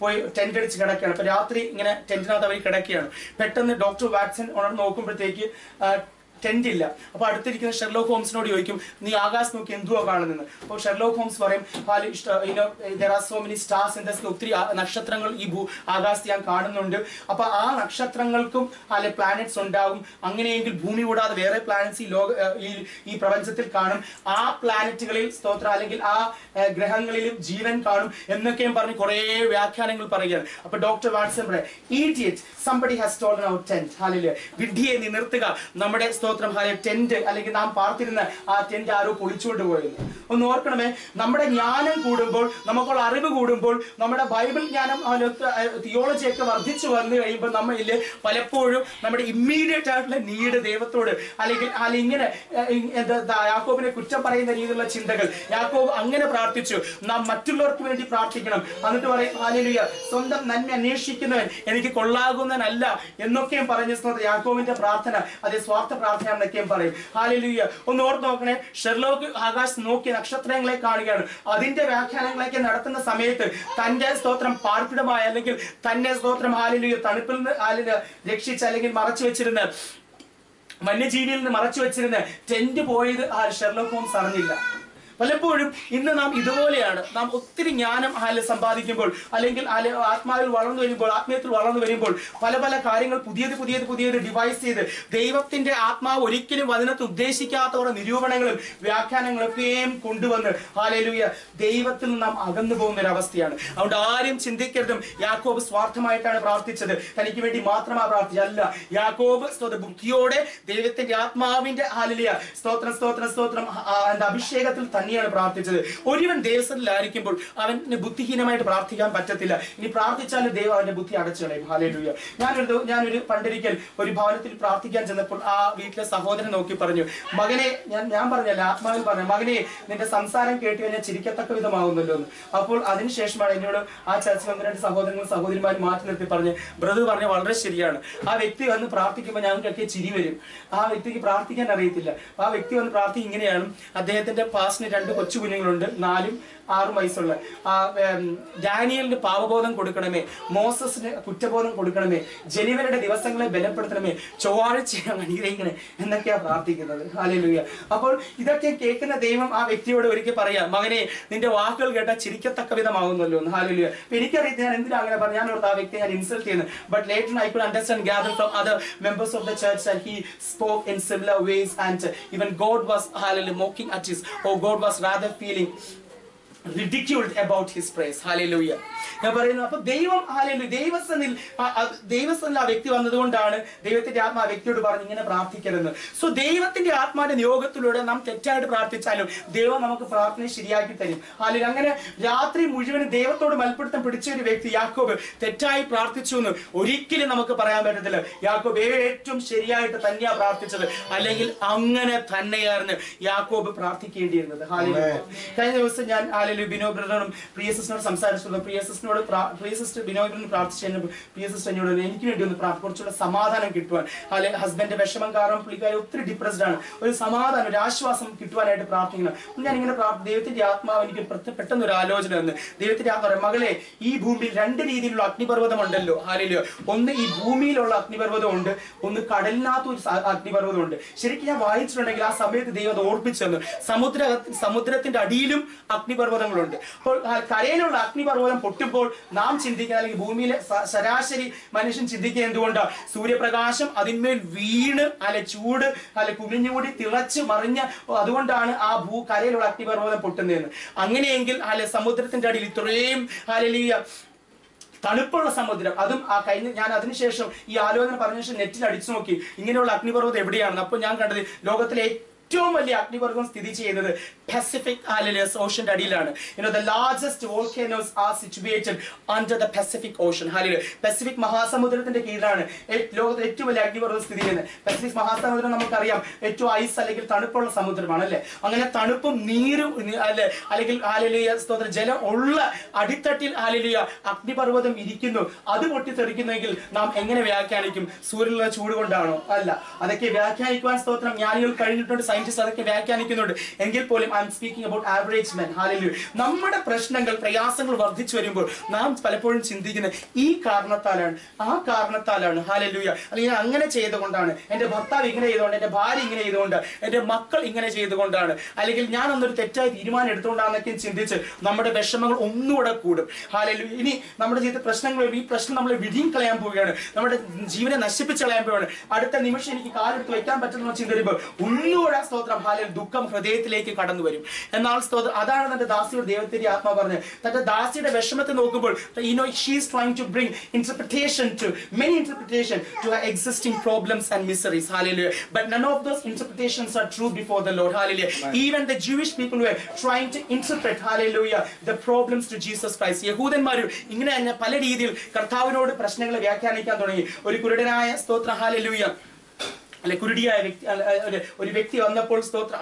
പോയി ടെന്റ് അടിച്ച് കിടക്കുകയാണ്. അപ്പൊ രാത്രി ഇങ്ങനെ ടെന്റിനകത്ത് അവർ കിടക്കുകയാണ്. പെട്ടെന്ന് ഡോക്ടർ വാട്സൺ ഉണർന്ന് നോക്കുമ്പോഴത്തേക്ക് ടെന്റ് ഇല്ല. അപ്പൊ അടുത്തിരിക്കുന്ന ഷെർലോക്ക് ഹോംസിനോട് ചോദിക്കും, നീ ആകാശം നോക്കി എന്തുവാ കാണുന്നത്? അപ്പോൾ ഷെർലോക്ക് ഹോംസ് പറയും, there are so many stars in the sky. ഒത്തിരി നക്ഷത്രങ്ങൾ ഈ ആകാശത്ത് ഞാൻ കാണുന്നുണ്ട്. അപ്പൊ ആ നക്ഷത്രങ്ങൾക്കും പ്ലാനറ്റ്സ് ഉണ്ടാകും. അങ്ങനെയെങ്കിൽ ഭൂമി കൂടാതെ വേറെ പ്ലാനറ്റ്സ് ഈ പ്രപഞ്ചത്തിൽ കാണും. ആ പ്ലാനറ്റുകളിൽ സ്തോത്രം അല്ലെങ്കിൽ ആ ഗ്രഹങ്ങളിലും ജീവൻ കാണും എന്നൊക്കെയും പറഞ്ഞ് കുറെ വ്യാഖ്യാനങ്ങൾ പറയുകയാണ്. അപ്പൊ ഡോക്ടർ വാട്സൺ പറയാം, idiot, somebody has stolen our tent. Hallelujah. വിഡ്ഢിയെ നീ നിർത്തുക, നമ്മുടെ ടെന്റ് അല്ലെങ്കിൽ നാം പാർത്തിരുന്ന ആ ടെന്റ് ആരോ പൊളിച്ചുകൊണ്ട് പോയത്. ഒന്ന് ഓർക്കണമേ, നമ്മുടെ ജ്ഞാനം കൂടുമ്പോൾ, നമുക്കുള്ള അറിവ് കൂടുമ്പോൾ, നമ്മുടെ ബൈബിൾ ജ്ഞാനം തിയോളജി ഒക്കെ വർദ്ധിച്ചു വന്നു കഴിയുമ്പോൾ നമ്മളില് പലപ്പോഴും നമ്മുടെ ഇമ്മീഡിയറ്റ് ആയിട്ടുള്ള നീഡ് ദൈവത്തോട് അല്ലെങ്കിൽ ഇങ്ങനെ യാക്കോബിനെ കുറ്റം പറയുന്ന രീതിയിലുള്ള ചിന്തകൾ. യാക്കോബ് അങ്ങനെ പ്രാർത്ഥിച്ചു, നാം മറ്റുള്ളവർക്ക് വേണ്ടി പ്രാർത്ഥിക്കണം. എന്നിട്ട് പറയും, ഹല്ലേലൂയ, സ്വന്തം നന്മ അന്വേഷിക്കുന്നവൻ എനിക്ക് കൊള്ളാകുന്നവനല്ല എന്നൊക്കെയും പറഞ്ഞ യാക്കോബിന്റെ പ്രാർത്ഥന അതേ സ്വാർത്ഥ പ്രാർത്ഥനയാണെന്നൊക്കെയും പറയും. ഹല്ലേലൂയ. ഒന്ന് ഓർത്ത് നോക്കണേ, ഷെർലോക്ക് ആകാശത്ത് നോക്കി നക്ഷത്രങ്ങളെ കാണുകയാണ്. അതിന്റെ വ്യാഖ്യാനങ്ങളൊക്കെ നടത്തുന്ന സമയത്ത് തന്റെ സ്തോത്രം പാർപ്പിടമായ അല്ലെങ്കിൽ തന്നെ സ്തോത്രം ഹല്ലേലൂയ തണുപ്പിൽ നിന്ന് രക്ഷിച്ച് അല്ലെങ്കിൽ മറച്ചു വെച്ചിരുന്ന വന്യജീവിയിൽ നിന്ന് മറച്ചു വെച്ചിരുന്ന ടെന്റ് പോയത് ഷെർലോക്ക് ഹോംസ് അറിഞ്ഞില്ല. പലപ്പോഴും ഇന്ന് നാം ഇതുപോലെയാണ്. നാം ഒത്തിരി ജ്ഞാനം സമ്പാദിക്കുമ്പോൾ, അല്ലെങ്കിൽ ആത്മാവിൽ വളർന്നു വരുമ്പോൾ, ആത്മീയത്തിൽ വളർന്നു വരുമ്പോൾ പല പല കാര്യങ്ങൾ പുതിയത് ഡിവൈസ് ചെയ്ത് ദൈവത്തിന്റെ ആത്മാവ് ഒരിക്കലും അതിനകത്ത് ഉദ്ദേശിക്കാത്ത കുറെ നിരൂപണങ്ങളും വ്യാഖ്യാനങ്ങളൊക്കെയും കൊണ്ടുവന്ന് ഹല്ലേലൂയ ദൈവത്തിൽ നിന്ന് നാം അകന്നു പോകുന്ന ഒരു അവസ്ഥയാണ്. അതുകൊണ്ട് ആരും ചിന്തിക്കരുതും യാക്കോബ് സ്വാർത്ഥമായിട്ടാണ് പ്രാർത്ഥിച്ചത്, തനിക്ക് വേണ്ടി മാത്രമാണ് പ്രാർത്ഥിച്ചത്. അല്ല, യാക്കോബ് ബുദ്ധിയോടെ ദൈവത്തിന്റെ ആത്മാവിന്റെ ഹല്ലേലൂയ സ്തോത്രം അഭിഷേകത്തിൽ തന്നെയാണ് പ്രാർത്ഥിച്ചത്. ഒരുവൻ ദേശത്തിലായിരിക്കുമ്പോൾ അവന് ബുദ്ധിഹീനമായിട്ട് പ്രാർത്ഥിക്കാൻ പറ്റത്തില്ല. ഇനി പ്രാർത്ഥിച്ചാലും ദൈവം അവന്റെ ബുദ്ധി അടച്ചു കളയും. ഹല്ലേലൂയ. ഞാനൊരു പണ്ടൊരിക്കൽ ഒരു ഭവനത്തിൽ പ്രാർത്ഥിക്കാൻ ചെന്നപ്പോൾ ആ വീട്ടിലെ സഹോദരൻ നോക്കി പറഞ്ഞു, മകനെ, ഞാൻ പറഞ്ഞല്ല, ആത്മാവിൽ പറഞ്ഞു, മകനെ നിന്റെ സംസാരം കേട്ട് കഴിഞ്ഞാൽ ചിരിക്കത്തക്ക വിധമാകുന്നല്ലോ എന്ന്. അപ്പോൾ അതിനുശേഷമാണ് എന്നോട് ആ ചർച്ച ഒന്ന് രണ്ട് സഹോദരങ്ങളും സഹോദരിമാരും മാറ്റി നിർത്തി പറഞ്ഞ്, ബ്രദർ പറഞ്ഞ വളരെ ശരിയാണ്. ആ വ്യക്തി വന്ന് പ്രാർത്ഥിക്കുമ്പോൾ ഞങ്ങൾക്കൊക്കെ ചിരി വരും. ആ വ്യക്തിക്ക് പ്രാർത്ഥിക്കാൻ അറിയത്തില്ല. ആ വ്യക്തി വന്ന് പ്രാർത്ഥിക്കും ഇങ്ങനെയാണ്. അദ്ദേഹത്തിന്റെ പാസ്റ്റിന് 2 കൊച്ചു കുഞ്ഞുങ്ങളുണ്ട്, 4 6 വയസ്സുള്ള. ഡാനിയലിന് പാവബോധം കൊടുക്കണമേ, മോസസിന് കുറ്റബോധം കൊടുക്കണമേ, ജനുവരിയുടെ ദിവസങ്ങളെ ബലപ്പെടുത്തണമേ, ചൊവ്വാഴ്ച അനുഗ്രഹിക്കണേ എന്നൊക്കെയാ പ്രാർത്ഥിക്കുന്നത്. ഹല്ലേലൂയ. അപ്പോൾ ഇതൊക്കെ കേൾക്കുന്ന ദൈവം ആ വ്യക്തിയോട് ഒരിക്കൽ പറയാം, മകനെ നിന്റെ വാക്കുകൾ കേട്ടാൽ ചിരിക്കത്തക്ക വിധമാകുന്നല്ലോ എന്ന്. ഹല്ലേലൂയ. എനിക്കറിയാം ഞാൻ എന്തിനാ അങ്ങനെ പറഞ്ഞു. ഞാൻ ഓർത്ത് ആ വ്യക്തിയെ ഞാൻ ഇൻസൾട്ട് ചെയ്യുന്നു. But later I could understand, gathered from other members of the church, that he spoke in similar ways, and even God was hallelujah mocking at his, or God was rather feeling ridiculed about his praise. Hallelujah. ഞാൻ പറയുന്നു, അപ്പൊ ദൈവം hallelujah ദൈവസ്ഥനിൽ ആ വ്യക്തി വന്നതുകൊണ്ടാണ് ദൈവത്തിന്റെ ആത്മാ ആ വ്യക്തിയോട് പറഞ്ഞു ഇങ്ങനെ പ്രാർത്ഥിക്കരുതെന്ന്. സോ ദൈവത്തിന്റെ ആത്മാവിന്റെ നിയോഗത്തിലൂടെ നാം തെറ്റായിട്ട് പ്രാർത്ഥിച്ചാലും ദൈവം നമുക്ക് പ്രാർത്ഥന ശരിയാക്കി തരും. ഹല്ലേലൂയ. അങ്ങനെ രാത്രി മുഴുവനും ദൈവത്തോട് മൽപ്പിടുത്തം പിടിച്ച ഒരു വ്യക്തി യാക്കോബ് തെറ്റായി പ്രാർത്ഥിച്ചു എന്ന് ഒരിക്കലും നമുക്ക് പറയാൻ പറ്റത്തില്ല. യാക്കോബ് ഏറ്റവും ശരിയായിട്ട് തന്നെയാ പ്രാർത്ഥിച്ചത്, അല്ലെങ്കിൽ അങ്ങനെ തന്നെയായിരുന്നു യാക്കോബ് പ്രാർത്ഥിക്കേണ്ടിയിരുന്നത്. ഹല്ലേലൂയ. കഴിഞ്ഞ ദിവസം ഞാൻ ബിനോ ബ്രദറും പ്രിയ സിസ്റ്ററിനോട് സംസാരിച്ചിട്ടുള്ള പ്രിയ സിസ്റ്റർ ബിനോ ബ്രദറിന് പ്രാർത്ഥിച്ചു. പ്രിയ സിസ്റ്റർ എന്നോട് എനിക്ക് വേണ്ടി ഒന്ന് കുറച്ചുകൂടെ സമാധാനം കിട്ടുവാൻ, അല്ലെങ്കിൽ ഹസ്ബൻഡ് വിഷമം കാരണം പുള്ളിക്കാരി ഒത്തിരി ഡിപ്രസ്ഡ് ആണ്, ഒരു സമാധാനം ഒരു ആശ്വാസം കിട്ടുവാനായിട്ട് പ്രാർത്ഥിക്കണം. ഞാൻ ഇങ്ങനെ ദൈവത്തിന്റെ ആത്മാവ് എനിക്ക് പെട്ടെന്ന് ഒരു ആലോചന വന്ന്, ദൈവത്തിന്റെ ആത്മാവ് മകളെ, ഈ ഭൂമിയിൽ 2 രീതിയിലുള്ള അഗ്നിപർവ്വതം ഉണ്ടല്ലോ. ഹല്ലേലൂയ. ഒന്ന് ഈ ഭൂമിയിലുള്ള അഗ്നിപർവ്വതം ഉണ്ട്, ഒന്ന് കടലിനകത്ത് ഒരു അഗ്നിപർവ്വതം ഉണ്ട്. ശരിക്കും ഞാൻ വായിച്ചിട്ടുണ്ടെങ്കിൽ ആ സമയത്ത് ദൈവം അത് ഓർപ്പിച്ചെന്ന്, സമുദ്രത്തിന്റെ അടിയിലും അഗ്നിപർവ്വതങ്ങളുണ്ട്. അപ്പോൾ കരയിലുള്ള അഗ്നിപർവ്വതം പൊട്ടുമ്പോൾ നാം ചിന്തിക്കുക, അല്ലെങ്കിൽ ഭൂമിയിലെ ശരാശരി മനുഷ്യൻ ചിന്തിക്കുക എന്തുകൊണ്ടാണ്? സൂര്യപ്രകാശം അതിന്മേൽ വീണ് ചൂട് കുമിഞ്ഞുകൂടി തിളച്ച് മറിഞ്ഞ്, അതുകൊണ്ടാണ് ആ കരയിലുള്ള അഗ്നിപർവ്വതം പൊട്ടുന്നതെന്ന്. അങ്ങനെയെങ്കിൽ സമുദ്രത്തിന്റെ അടിയിൽ ഇത്രയും തണുപ്പുള്ള സമുദ്രം, അതും ഞാൻ അതിനുശേഷം ഈ ആലോചന പറഞ്ഞ ശേഷം നെറ്റിൽ അടിച്ചു നോക്കി ഇങ്ങനെയുള്ള അഗ്നിപർവ്വതം എവിടെയാണെന്ന്. അപ്പോൾ ഞാൻ കണ്ടത് ലോകത്തിലെ ഏറ്റവും വലിയ അഗ്നിപർവ്വതം സ്ഥിതി ചെയ്യുന്നത് പസഫിക് ഓഷന്റെ അടിയിലാണ്. The largest volcanoes are situated under the Pacific Ocean. Pacific മഹാസമുദ്രത്തിന്റെ കീഴിലാണ് ലോകത്തിലെ ഏറ്റവും വലിയ അഗ്നിപർവ്വതം സ്ഥിതി ചെയ്യുന്നത്. പസഫിക് മഹാസമുദ്രം നമുക്കറിയാം ഏറ്റവും ഐസ് അല്ലെങ്കിൽ തണുപ്പുള്ള സമുദ്രമാണ് അല്ലെ. അങ്ങനെ തണുപ്പും നീരും അല്ലെങ്കിൽ ജലം ഉള്ള അടിത്തട്ടിൽ അഗ്നിപർവ്വതം ഇരിക്കുന്നു. അത് പൊട്ടിത്തെറിക്കുന്നെങ്കിൽ നാം എങ്ങനെ വ്യാഖ്യാനിക്കും? സൂര്യനുള്ള ചൂട് കൊണ്ടാണോ? അല്ല. അതൊക്കെ വ്യാഖ്യാനിക്കുവാൻ സ്തോത്രം ജ്ഞാനികൾ കഴിഞ്ഞിട്ടുണ്ട്, സയന്റിസ്റ്റ് അതൊക്കെ വ്യാഖ്യാനിക്കുന്നുണ്ട്. എങ്കിൽ പോലും I M speaking about average men. Hallelujah. നമ്മുടെ പ്രശ്നങ്ങൾ പ്രയാസങ്ങൾ വർദ്ധിച്ചു വരുമ്പോൾ നാം പലപ്പോഴും ചിന്തിക്കുന്നത് ഈ കാരണത്താലാണ്, ആ കാരണത്താലാണ്. ഹല്ലേലൂയ. അല്ലെങ്കിൽ അങ്ങനെ ചെയ്തുകൊണ്ടാണ്, എന്റെ ഭർത്താവ് ഇങ്ങനെ ചെയ്തുകൊണ്ട്, എന്റെ ഭാര്യ ഇങ്ങനെ ചെയ്തുകൊണ്ട്, എന്റെ മക്കൾ ഇങ്ങനെ ചെയ്തുകൊണ്ടാണ്, അല്ലെങ്കിൽ ഞാൻ ഒന്നൊരു തെറ്റായ തീരുമാനം എടുത്തുകൊണ്ടാണെന്നൊക്കെ ചിന്തിച്ച് നമ്മുടെ വിഷമങ്ങൾ ഒന്നുകൂടെ കൂടും. ഹല്ലേലൂയ. ഇനി നമ്മുടെ ജീവിതത്തിൽ പ്രശ്നങ്ങൾ, ഈ പ്രശ്നം നമ്മളെ വിധിയും കളയാൻ പോവുകയാണ്, നമ്മുടെ ജീവനെ നശിപ്പിച്ച് കളയാൻ പോവുകയാണ്, അടുത്ത നിമിഷം എനിക്ക് കാലെടുത്ത് വെക്കാൻ പറ്റുന്ന ചിന്ത വരുമ്പോൾ ഒന്നുകൂടെ സ്തോത്രം ദുഃഖം ഹൃദയത്തിലേക്ക് കടന്നു വരും. എന്നാൽ സ്തോത്രം അതാണ് തന്റെ ദാസിയുടെ ദൈവത്തിന്റെ ആത്മാ പറഞ്ഞത്. തന്റെ ദാസിയുടെ വിഷമത്തെ നോക്കുമ്പോൾ she is trying to bring many interpretation to her existing problems and miseries. Hallelujah. But none of those interpretations are true before the Lord. Hallelujah. Even the Jewish people were trying to interpret, hallelujah, the problems to Jesus Christ. യഹൂദന്മാരും ഇങ്ങനെ പല രീതിയിൽ കർത്താവിനോട് പ്രശ്നങ്ങളെ വ്യാഖ്യാനിക്കാൻ തുടങ്ങി. ഒരു കുരുടനായ സ്തോത്രം hallelujah അല്ലെ കുരുടിയായ വ്യക്തി ഒരു വ്യക്തി വന്നപ്പോൾ സ്തോത്ര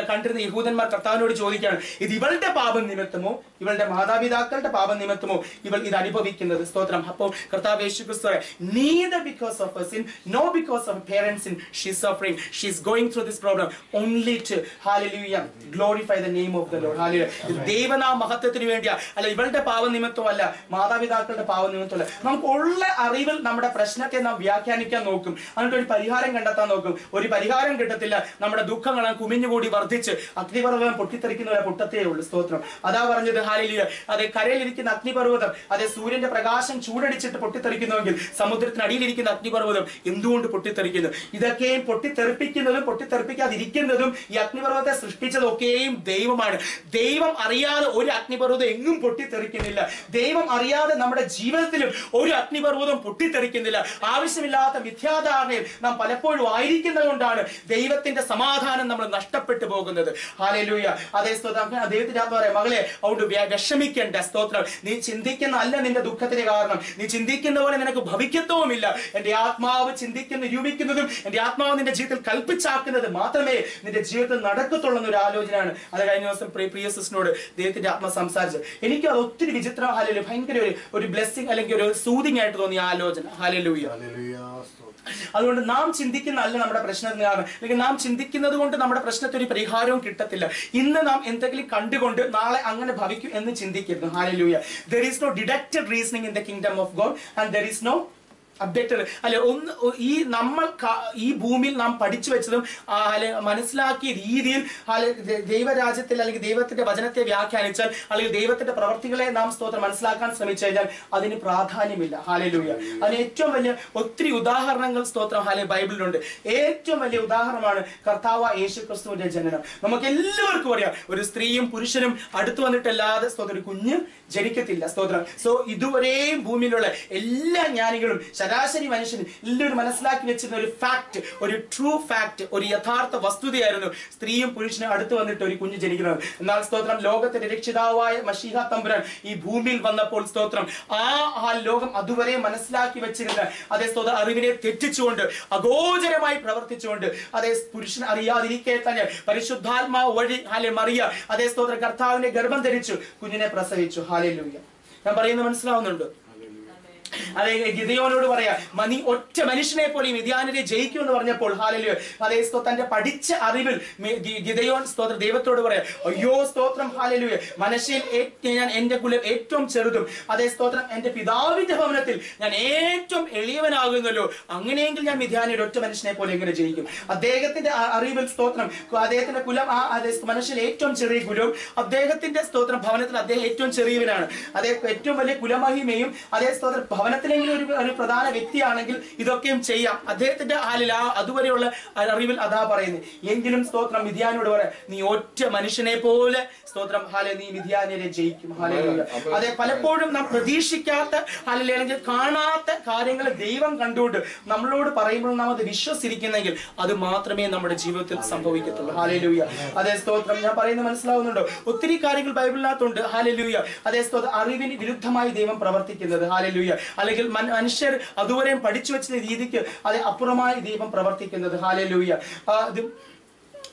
കണ്ടിരുന്ന യഹൂദന്മാർ കർത്താവിനോട് ചോദിക്കുകയാണ്, ഇത് ഇവളുടെ പാപം നിമിത്തമോ ഇവളുടെ മാതാപിതാക്കളുടെ പാപം നിമിത്തമോ ഇവൾ ഇത് അനുഭവിക്കുന്നത്? സ്തോത്രം. അപ്പോൾ കർത്താവ് യേശുക്രിസ്തു neither because of her sin nor because of her parents' sin she is suffering. She is going through this problem only to, hallelujah, glorify the name of the Lord. Hallelujah. ദൈവനാമ മഹത്വത്തിന് വേണ്ടിയാ, അല്ല ഇവളുടെ പാപം നിമിത്തമല്ല, മാതാപിതാക്കളുടെ പാപം നിമിത്തമല്ല. നമുക്ക് ഉള്ള അറിവിൽ നമ്മുടെ പ്രശ്നത്തെ നാം വ്യാഖ്യാനിക്കാൻ നോക്കും, അതിനൊരു പരിഹാരം കണ്ടെത്താൻ നോക്കും, ഒരു പരിഹാരം കിട്ടത്തില്ല. നമ്മുടെ ദുഃഖങ്ങൾ കുമിഞ്ഞുകൂടി വർദ്ധിച്ച് അഗ്നിപർവ്വതം പൊട്ടിത്തെറിക്കുന്നവരെ പൊട്ടത്തേ ഉള്ളൂ. സ്തോത്രം. അതാ പറഞ്ഞത് ഹല്ലേലൂയ. അതെ, കരയിലിരിക്കുന്ന അഗ്നിപർവ്വതം അതെ സൂര്യന്റെ പ്രകാശം ചൂടടിച്ചിട്ട് പൊട്ടിത്തെറിക്കുന്നുവെങ്കിൽ സമുദ്രത്തിനടിയിലിരിക്കുന്ന അഗ്നിപർവ്വതം എന്തുകൊണ്ട് പൊട്ടിത്തെറിക്കുന്നു? ഇതൊക്കെയും പൊട്ടിത്തെറിപ്പിക്കുന്നതും പൊട്ടിത്തെറിപ്പിക്കാതിരിക്കുന്നതും ഈ അഗ്നിപർവ്വതത്തെ സൃഷ്ടിച്ചതൊക്കെയും ദൈവമാണ്. ദൈവം അറിയാതെ ഒരു അഗ്നിപർവ്വതം എങ്ങും പൊട്ടിത്തെറിക്കുന്നില്ല. ദൈവം അറിയാതെ നമ്മുടെ ജീവിതത്തിലും ഒരു അഗ്നിപർവ്വതം പൊട്ടിത്തെറിക്കുന്നില്ല. ആവശ്യമില്ലാത്ത മിഥ്യാധാരണയിൽ നാം പലപ്പോഴും ആയിരിക്കുന്നത് കൊണ്ടാണ് ദൈവത്തിന്റെ സമാധാനം നമ്മൾ നഷ്ടപ്പെട്ടു പോകുന്നത്. ഹല്ലേലൂയ. അതേ സ്തോത്രം. ദൈവത്തിന്റെ ആത്മാവ് പറയാം, മകളെ അതുകൊണ്ട് വിഷമിക്കേണ്ട. സ്തോത്രം. നീ ചിന്തിക്കുന്ന അല്ല നിന്റെ ദുഃഖത്തിന് കാരണം. നീ ചിന്തിക്കുന്ന പോലെ നിനക്ക് ഭവിക്കത്തുമില്ല. എന്റെ ആത്മാവ് ചിന്തിക്കുന്ന നിരൂപിക്കുന്നതും എന്റെ ആത്മാവ് നിന്റെ ജീവിതത്തിൽ കൽപ്പിച്ചാക്കുന്നത് മാത്രമേ നിന്റെ ജീവിതത്തിൽ നടക്കത്തുള്ളൂ എന്നൊരു ആലോചനയാണ്. അത് കഴിഞ്ഞ ദിവസം പ്രിയ സിസ്റ്ററിനോട് ദൈവത്തിന്റെ ആത്മ സംസാരിച്ചത്. എനിക്ക് അത് ഒത്തിരി വിചിത്രം, ഹല്ലേലൂയ, ഭയങ്കര ഒരു ബ്ലെസ്സിങ് അല്ലെങ്കിൽ ഒരു സൂതിങ് ആയിട്ട് തോന്നിയ ആലോചന. ഹല്ലേലൂയ. അതുകൊണ്ട് നാം ചിന്തിക്കുന്ന അല്ല നമ്മുടെ പ്രശ്നത്തിന് കാരണം, അല്ലെങ്കിൽ നാം ചിന്തിക്കുന്നത് കൊണ്ട് നമ്മുടെ പ്രശ്നത്തിന് ഒരു പരിഹാരവും കിട്ടത്തില്ല. ഇന്ന് നാം എന്തെങ്കിലും കണ്ടുകൊണ്ട് നാളെ അങ്ങനെ ഭവിക്കും എന്ന് ചിന്തിക്കരുത്. Hallelujah. There is no deducted reasoning in the kingdom of God and there is no updated അല്ലെ. ഈ നമ്മൾ ഈ ഭൂമിയിൽ നാം പഠിച്ചു വെച്ചതും അല്ലെ മനസ്സിലാക്കിയ രീതിയിൽ ദൈവരാജ്യത്തിൽ അല്ലെങ്കിൽ ദൈവത്തിന്റെ വചനത്തെ വ്യാഖ്യാനിച്ചാൽ അല്ലെങ്കിൽ ദൈവത്തിന്റെ പ്രവർത്തികളെ നാം സ്തോത്രം മനസ്സിലാക്കാൻ ശ്രമിച്ചു കഴിഞ്ഞാൽ അതിന് പ്രാധാന്യമില്ല. ഹല്ലേലൂയ. അതിന് ഏറ്റവും വലിയ ഒത്തിരി ഉദാഹരണങ്ങൾ സ്തോത്രം ബൈബിളിലുണ്ട്. ഏറ്റവും വലിയ ഉദാഹരണമാണ് കർത്താവ് യേശുക്രിസ്തുവിന്റെ ജനനം. നമുക്ക് എല്ലാവർക്കും അറിയാം, ഒരു സ്ത്രീയും പുരുഷനും അടുത്തു വന്നിട്ടല്ലാതെ സ്തോത്രം ഒരു കുഞ്ഞ് ജനിക്കത്തില്ല. സ്തോത്രം. സോ ഇതുവരെയും ഭൂമിയിലുള്ള എല്ലാ ജ്ഞാനികളും ശരാശരി മനുഷ്യന് എല്ലാവരും മനസ്സിലാക്കി വെച്ചിരുന്ന ഒരു ഫാക്ട്, ഒരു ട്രൂ ഫാക്ട്, ഒരു യഥാർത്ഥ വസ്തുതയായിരുന്നു സ്ത്രീയും പുരുഷനും അടുത്ത് വന്നിട്ട് ഒരു കുഞ്ഞ് ജനിക്കുന്നത്. എന്നാൽ സ്തോത്രം ലോകത്തിന്റെ രക്ഷിതാവായ മശീഹ തമ്പുരാൻ ഈ ഭൂമിയിൽ വന്നപ്പോൾ സ്തോത്രം ആ ലോകം അതുവരെ മനസ്സിലാക്കി വെച്ചിരുന്ന അതേ സ്തോത്രം അറിവിനെ തെറ്റിച്ചുകൊണ്ട് അഗോചരമായി പ്രവർത്തിച്ചുകൊണ്ട് അതേ പുരുഷൻ അറിയാതിരിക്കെ തന്നെ പരിശുദ്ധാത്മാവ് വഴി മറിയ അതേ സ്തോത്രം കർത്താവിന്റെ ഗർഭം ധരിച്ചു കുഞ്ഞിനെ പ്രസവിച്ചു. ഹല്ലേലൂയ. ഞാൻ പറയുന്നത് മനസ്സിലാവുന്നുണ്ട്? അതെ, ഗിദെയോനോട് പറയാ, നീ ഒറ്റ മനുഷ്യനെ പോലെ മിദ്യാന്യരെ ജയിക്കുമെന്ന് പറഞ്ഞപ്പോൾ ഹല്ലേലൂയ അതേ തന്റെ പഠിച്ച അറിവിൽ ഗിദെയോൻ സ്തോത്രം ദൈവത്തോട് പറയാ, അയ്യോ സ്തോത്രം ഹല്ലേലൂയ, മനശ്ശയിൽ ഞാൻ എന്റെ കുലം ഏറ്റവും ചെറുതും അതേ സ്തോത്രം എന്റെ പിതാവിന്റെ ഭവനത്തിൽ ഞാൻ ഏറ്റവും എളിയവനാകുന്നല്ലോ, അങ്ങനെയെങ്കിൽ ഞാൻ മിദ്യാന്യരെ ഒറ്റ മനുഷ്യനെ പോലെ എങ്ങനെ ജയിക്കും? അദ്ദേഹത്തിന്റെ അറിവിൽ സ്തോത്രം അദ്ദേഹത്തിന്റെ കുലം മനശ്ശയിൽ ഏറ്റവും ചെറിയ കുലവും അദ്ദേഹത്തിന്റെ സ്തോത്രം ഭവനത്തിൽ അദ്ദേഹം ഏറ്റവും ചെറിയവനാണ്. അദ്ദേഹം ഏറ്റവും വലിയ കുലമഹിമയും അതേ സ്തോത്രം ഭവനത്തിലെങ്കിലും ഒരു പ്രധാന വ്യക്തിയാണെങ്കിൽ ഇതൊക്കെയും ചെയ്യാം. അദ്ദേഹത്തിന്റെ അതുവരെയുള്ള അറിവിൽ അതാ പറയുന്നത്. എങ്കിലും സ്തോത്രം മിദ്യാനോട് പറയാം, നീ ഒറ്റ മനുഷ്യനെ പോലെ സ്തോത്രം നീ മിദ്യാന്യരെ ജയിക്കും. ഹല്ലേലൂയ. അതെ, പലപ്പോഴും നാം പ്രതീക്ഷിക്കാത്ത അല്ലെങ്കിൽ കാണാത്ത കാര്യങ്ങൾ ദൈവം കണ്ടുകൊണ്ട് നമ്മളോട് പറയുമ്പോൾ നാം അത് വിശ്വസിച്ചിരിക്കുന്നെങ്കിൽ അത് മാത്രമേ നമ്മുടെ ജീവിതത്തിൽ സംഭവിക്കത്തുള്ളൂ. ഹല്ലേലൂയ. അതേ സ്തോത്രം. ഞാൻ പറയുന്നത് മനസ്സിലാവുന്നുണ്ടോ? ഒത്തിരി കാര്യങ്ങൾ ബൈബിളിനകത്തുണ്ട്. ഹല്ലേലൂയ. അതേ സ്തോത്രം അറിവിന് വിരുദ്ധമായി ദൈവം പ്രവർത്തിക്കുന്നത്. ഹല്ലേലൂയ. അല്ലെങ്കിൽ മനുഷ്യർ അതുവരെയും പഠിച്ചു വെച്ച രീതിക്ക് അത് അപ്പുറമായി ദൈവം പ്രവർത്തിക്കുന്നത്. ഹല്ലേലൂയ.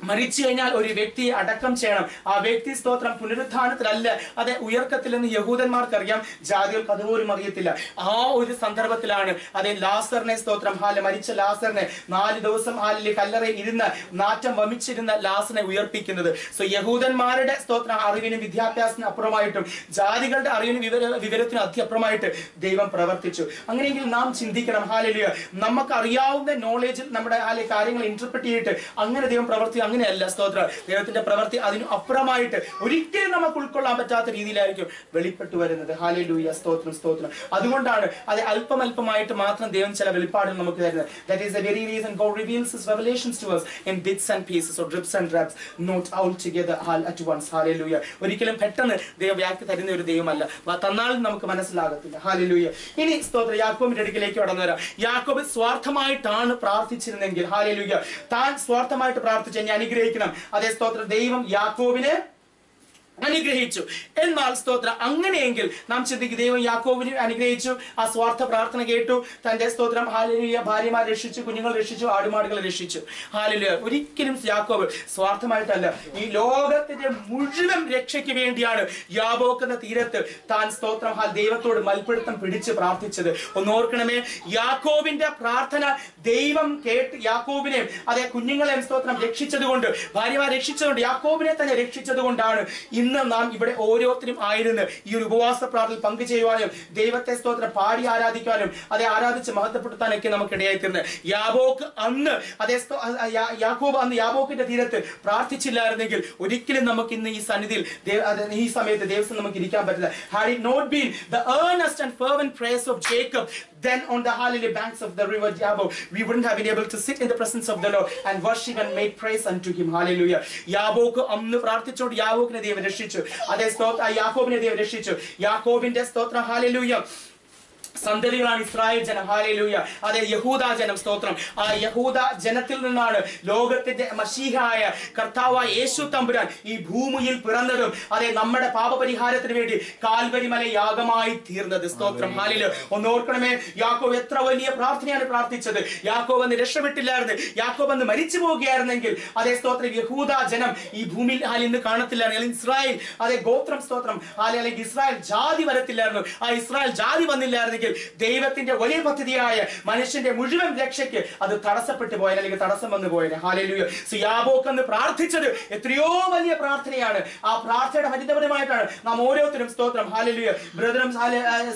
മരിച്ചു കഴിഞ്ഞാൽ ഒരു വ്യക്തിയെ അടക്കം ചെയ്യണം. ആ വ്യക്തി സ്തോത്രം പുനരുത്ഥാനത്തിലല്ല, അതെ ഉയർക്കത്തിലെന്ന് യഹൂദന്മാർക്കറിയാം, ജാതികൾക്ക് അതുപോലും അറിയത്തില്ല. ആ ഒരു സന്ദർഭത്തിലാണ് അതെ ലാസറിനെ സ്തോത്രം മരിച്ച ലാസറിനെ 4 ദിവസം കല്ലറയിൽ ഇരുന്ന് നാറ്റം വമിച്ചിരുന്ന ലാസറിനെ ഉയർപ്പിക്കുന്നത്. സോ യഹൂദന്മാരുടെ സ്തോത്രം അറിവിനും വിദ്യാഭ്യാസത്തിന് അപ്പുറമായിട്ടും ജാതികളുടെ അറിവിനും വിവരത്തിനും അത്യപ്പുറമായിട്ട് ദൈവം പ്രവർത്തിച്ചു. അങ്ങനെയെങ്കിൽ നാം ചിന്തിക്കണം, ഹല്ലേലൂയ, നമുക്ക് അറിയാവുന്ന നോളേജിൽ നമ്മുടെ കാര്യങ്ങൾ ഇന്റർപ്രറ്റ് ചെയ്തിട്ട് അങ്ങനെ ദൈവം പ്രവർത്തി അങ്ങനെയല്ല. സ്തോത്രം. ദൈവത്തിന്റെ പ്രവൃത്തി അതിന് അപ്പുറമായിട്ട് ഒരിക്കലും നമുക്ക് ഉൾക്കൊള്ളാൻ പറ്റാത്ത രീതിയിലായിരിക്കും വെളിപ്പെട്ടു വരുന്നത്. ഹല്ലേലൂയ. സ്തോത്രം, സ്തോത്രം. അതുകൊണ്ടാണ് അത് അല്പമായിട്ട് മാത്രം ദൈവം ചില വെളിപ്പാടുകൾ നമുക്ക് തരുന്നത്. That is the very reason God reveals his revelations to us in bits and pieces or drips and drabs, not all together all at once. Hallelujah. ഒരിക്കലും പെട്ടെന്ന് ദൈവം വ്യാഖ്യ തരുന്ന ഒരു ദൈവമല്ല. തന്നാൽ നമുക്ക് മനസ്സിലാകത്തില്ല. ഹല്ലേലൂയ. ഇനി സ്തോത്രം യാക്കോബിന്റെ അടുക്കിലേക്ക് കടന്നു വരാം. യാക്കോബ് സ്വാർത്ഥമായിട്ടാണ് പ്രാർത്ഥിച്ചിരുന്നെങ്കിൽ ഹല്ലേലൂയ താൻ സ്വാർത്ഥമായിട്ട് പ്രാർത്ഥിച്ച അനുഗ്രഹിക്കണം. അതേ സ്തോത്രം ദൈവം യാക്കോബിനെ അനുഗ്രഹിച്ചു. എന്നാൽ സ്തോത്രം അങ്ങനെയെങ്കിൽ നാം ചിന്തിക്കും, ദൈവം യാക്കോബിനെ അനുഗ്രഹിച്ചു, ആ സ്വാർത്ഥ പ്രാർത്ഥന കേട്ടു, തന്റെ സ്തോത്രം ഹല്ലേലൂയ ഭാര്യമാരെ രക്ഷിച്ചു, കുഞ്ഞുങ്ങൾ രക്ഷിച്ചു, ആടുമാടുകളെ രക്ഷിച്ചു. ഹല്ലേലൂയ. ഒരിക്കലും യാക്കോബ് സ്വാർത്ഥമായിട്ടല്ല, ഈ ലോകത്തിന്റെ മുഴുവൻ രക്ഷയ്ക്ക് വേണ്ടിയാണ് യാബോക്ക് എന്ന തീരത്ത് താൻ സ്തോത്രം ദൈവത്തോട് മൽപ്പിടുത്തം പിടിച്ച് പ്രാർത്ഥിച്ചത്. ഒന്നോർക്കണമേ, യാക്കോബിന്റെ പ്രാർത്ഥന ദൈവം കേട്ട് യാക്കോബിനെ അതേ കുഞ്ഞുങ്ങളെ സ്തോത്രം രക്ഷിച്ചത് കൊണ്ട്, ഭാര്യമാരെ രക്ഷിച്ചതുകൊണ്ട്, യാക്കോബിനെ തന്നെ രക്ഷിച്ചത് കൊണ്ടാണ് ഇന്ന് ഇന്ന് നാം ഇവിടെ ഓരോരുത്തരും ആയിരുന്നു ഈ ഒരു ഉപവാസ പ്രാർത്ഥനയിൽ പങ്കുചെയ്യുവാനും ദൈവത്തെ സ്തോത്രം പാടി ആരാധിക്കാനും അതേ ആരാധിച്ച് മഹത്വപ്പെടുത്താനൊക്കെ നമുക്ക് ഇടയായി തീർന്നത്. യാബോക്ക് അന്ന് യാക്കോബ് അന്ന് യാബോക്കിന്റെ തീരത്ത് പ്രാർത്ഥിച്ചില്ലായിരുന്നെങ്കിൽ ഒരിക്കലും നമുക്ക് ഇന്ന് ഈ സന്നിധിയിൽ ഈ സമയത്ത് ദൈവം നമുക്ക് ഇരിക്കാൻ പറ്റില്ല. Had it not been the earnest and fervent prayers of Jacob, then on the hallelujah banks of the river Jabbok, we wouldn't have been able to sit in the presence of the Lord and worship and make praise unto him. Hallelujah. യാബോക്ക് അന്ന് പ്രാർത്ഥിച്ചുകൊണ്ട് യാബോക്കിനെ ദൈവം രക്ഷിച്ചു. അതേ യാക്കോബിനെ ദൈവം രക്ഷിച്ചു. യാക്കോബിന്റെ സ്തോത്രം ഹല്ലേലൂയ സന്തതികളാണ് ഇസ്രായേൽ ജനം. ഹല്ലേലൂയ. അതെ യഹൂദ ജനം. സ്തോത്രം. ആ യഹൂദ ജനത്തിൽ നിന്നാണ് ലോകത്തിന്റെ മശീഹായ കർത്താവായ യേശു തമ്പുരാൻ ഈ ഭൂമിയിൽ പിറന്നതും അതെ നമ്മുടെ പാപപരിഹാരത്തിന് വേണ്ടി കാൽവരി മല യാഗമായി തീർന്നത്. സ്തോത്രം. ഹല്ലേലൂയ. ഒന്ന് ഓർക്കണമേ, യാക്കോബ് എത്ര വലിയ പ്രാർത്ഥനയാണ് പ്രാർത്ഥിച്ചത്. യാക്കോബ് അന്ന് രക്ഷപ്പെട്ടില്ലായിരുന്നു, യാക്കോബ് അന്ന് മരിച്ചു പോകുകയായിരുന്നെങ്കിൽ അതേ സ്തോത്രം യഹൂദ ജനം ഈ ഭൂമിയിൽ ഇന്ന് കാണത്തില്ലായിരുന്നു. ഇസ്രായേൽ അതേ ഗോത്രം സ്തോത്രം അല്ലെങ്കിൽ ഇസ്രായേൽ ജാതി വരത്തില്ലായിരുന്നു. ആ ഇസ്രായേൽ ജാതി വന്നില്ലായിരുന്നെങ്കിൽ ദൈവത്തിന്റെ വലിയ പദ്ധതിയായ മനുഷ്യന്റെ മുഴുവൻ രക്ഷയ്ക്ക് അത് തടസ്സപ്പെട്ടു പോയാൽ അല്ലെങ്കിൽ തടസ്സം വന്നു പോയാൽ. ഹല്ലേലൂയ. സോ യാബോക്ക് എന്ന് പ്രാർത്ഥിച്ചത് എത്രയോ വലിയ പ്രാർത്ഥനയാണ്. ആ പ്രാർത്ഥനയുടെ ഫലിതപരമായിട്ടാണ് നാം ഓരോരുത്തരും സ്തോത്രം ഹല്ലേലൂയ ബ്രദറും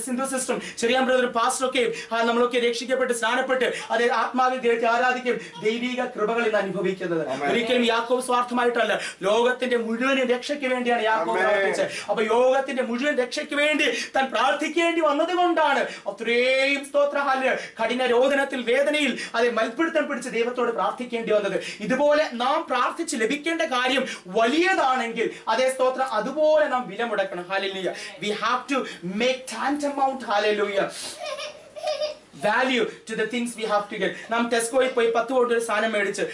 സിന്ധു സിസ്റ്ററും ചെറിയ ബ്രദറും പാസ്റ്ററും ഒക്കെ നമ്മളൊക്കെ രക്ഷിക്കപ്പെട്ട് സ്നാനപ്പെട്ട് അതേ ആത്മാവിൽ ദൈവത്തെ ആരാധിക്കും ദൈവിക കൃപകൾ ഇന്ന് അനുഭവിക്കുന്നത്. ഒരിക്കലും യാക്കോബ് സ്വാർത്ഥമായിട്ടല്ല, ലോകത്തിന്റെ മുഴുവൻ രക്ഷയ്ക്ക് വേണ്ടിയാണ് യാക്കോബ് പ്രാർത്ഥിച്ചത്. അപ്പൊ യോഗത്തിന്റെ മുഴുവൻ രക്ഷയ്ക്ക് വേണ്ടി താൻ പ്രാർത്ഥിക്കേണ്ടി വന്നത് കൊണ്ടാണ് അത്രയും സ്തോത്രഹാല് കഠിന രോദനത്തിൽ വേദനയിൽ അതെ മൽപ്പിടുത്തം പിടിച്ച് ദൈവത്തോട് പ്രാർത്ഥിക്കേണ്ടി വന്നത്. ഇതുപോലെ നാം പ്രാർത്ഥിച്ച് ലഭിക്കേണ്ട കാര്യം വലിയതാണെങ്കിൽ അതേ സ്തോത്രം അതുപോലെ നാം വില മുടക്കണം. Hallelujah. We have to make tantamount hallelujah value to the things we have to get. നാം ടെസ്കോയിൽ പോയി 10 പൗണ്ട് ഒരു സാധനം മേടിച്ച്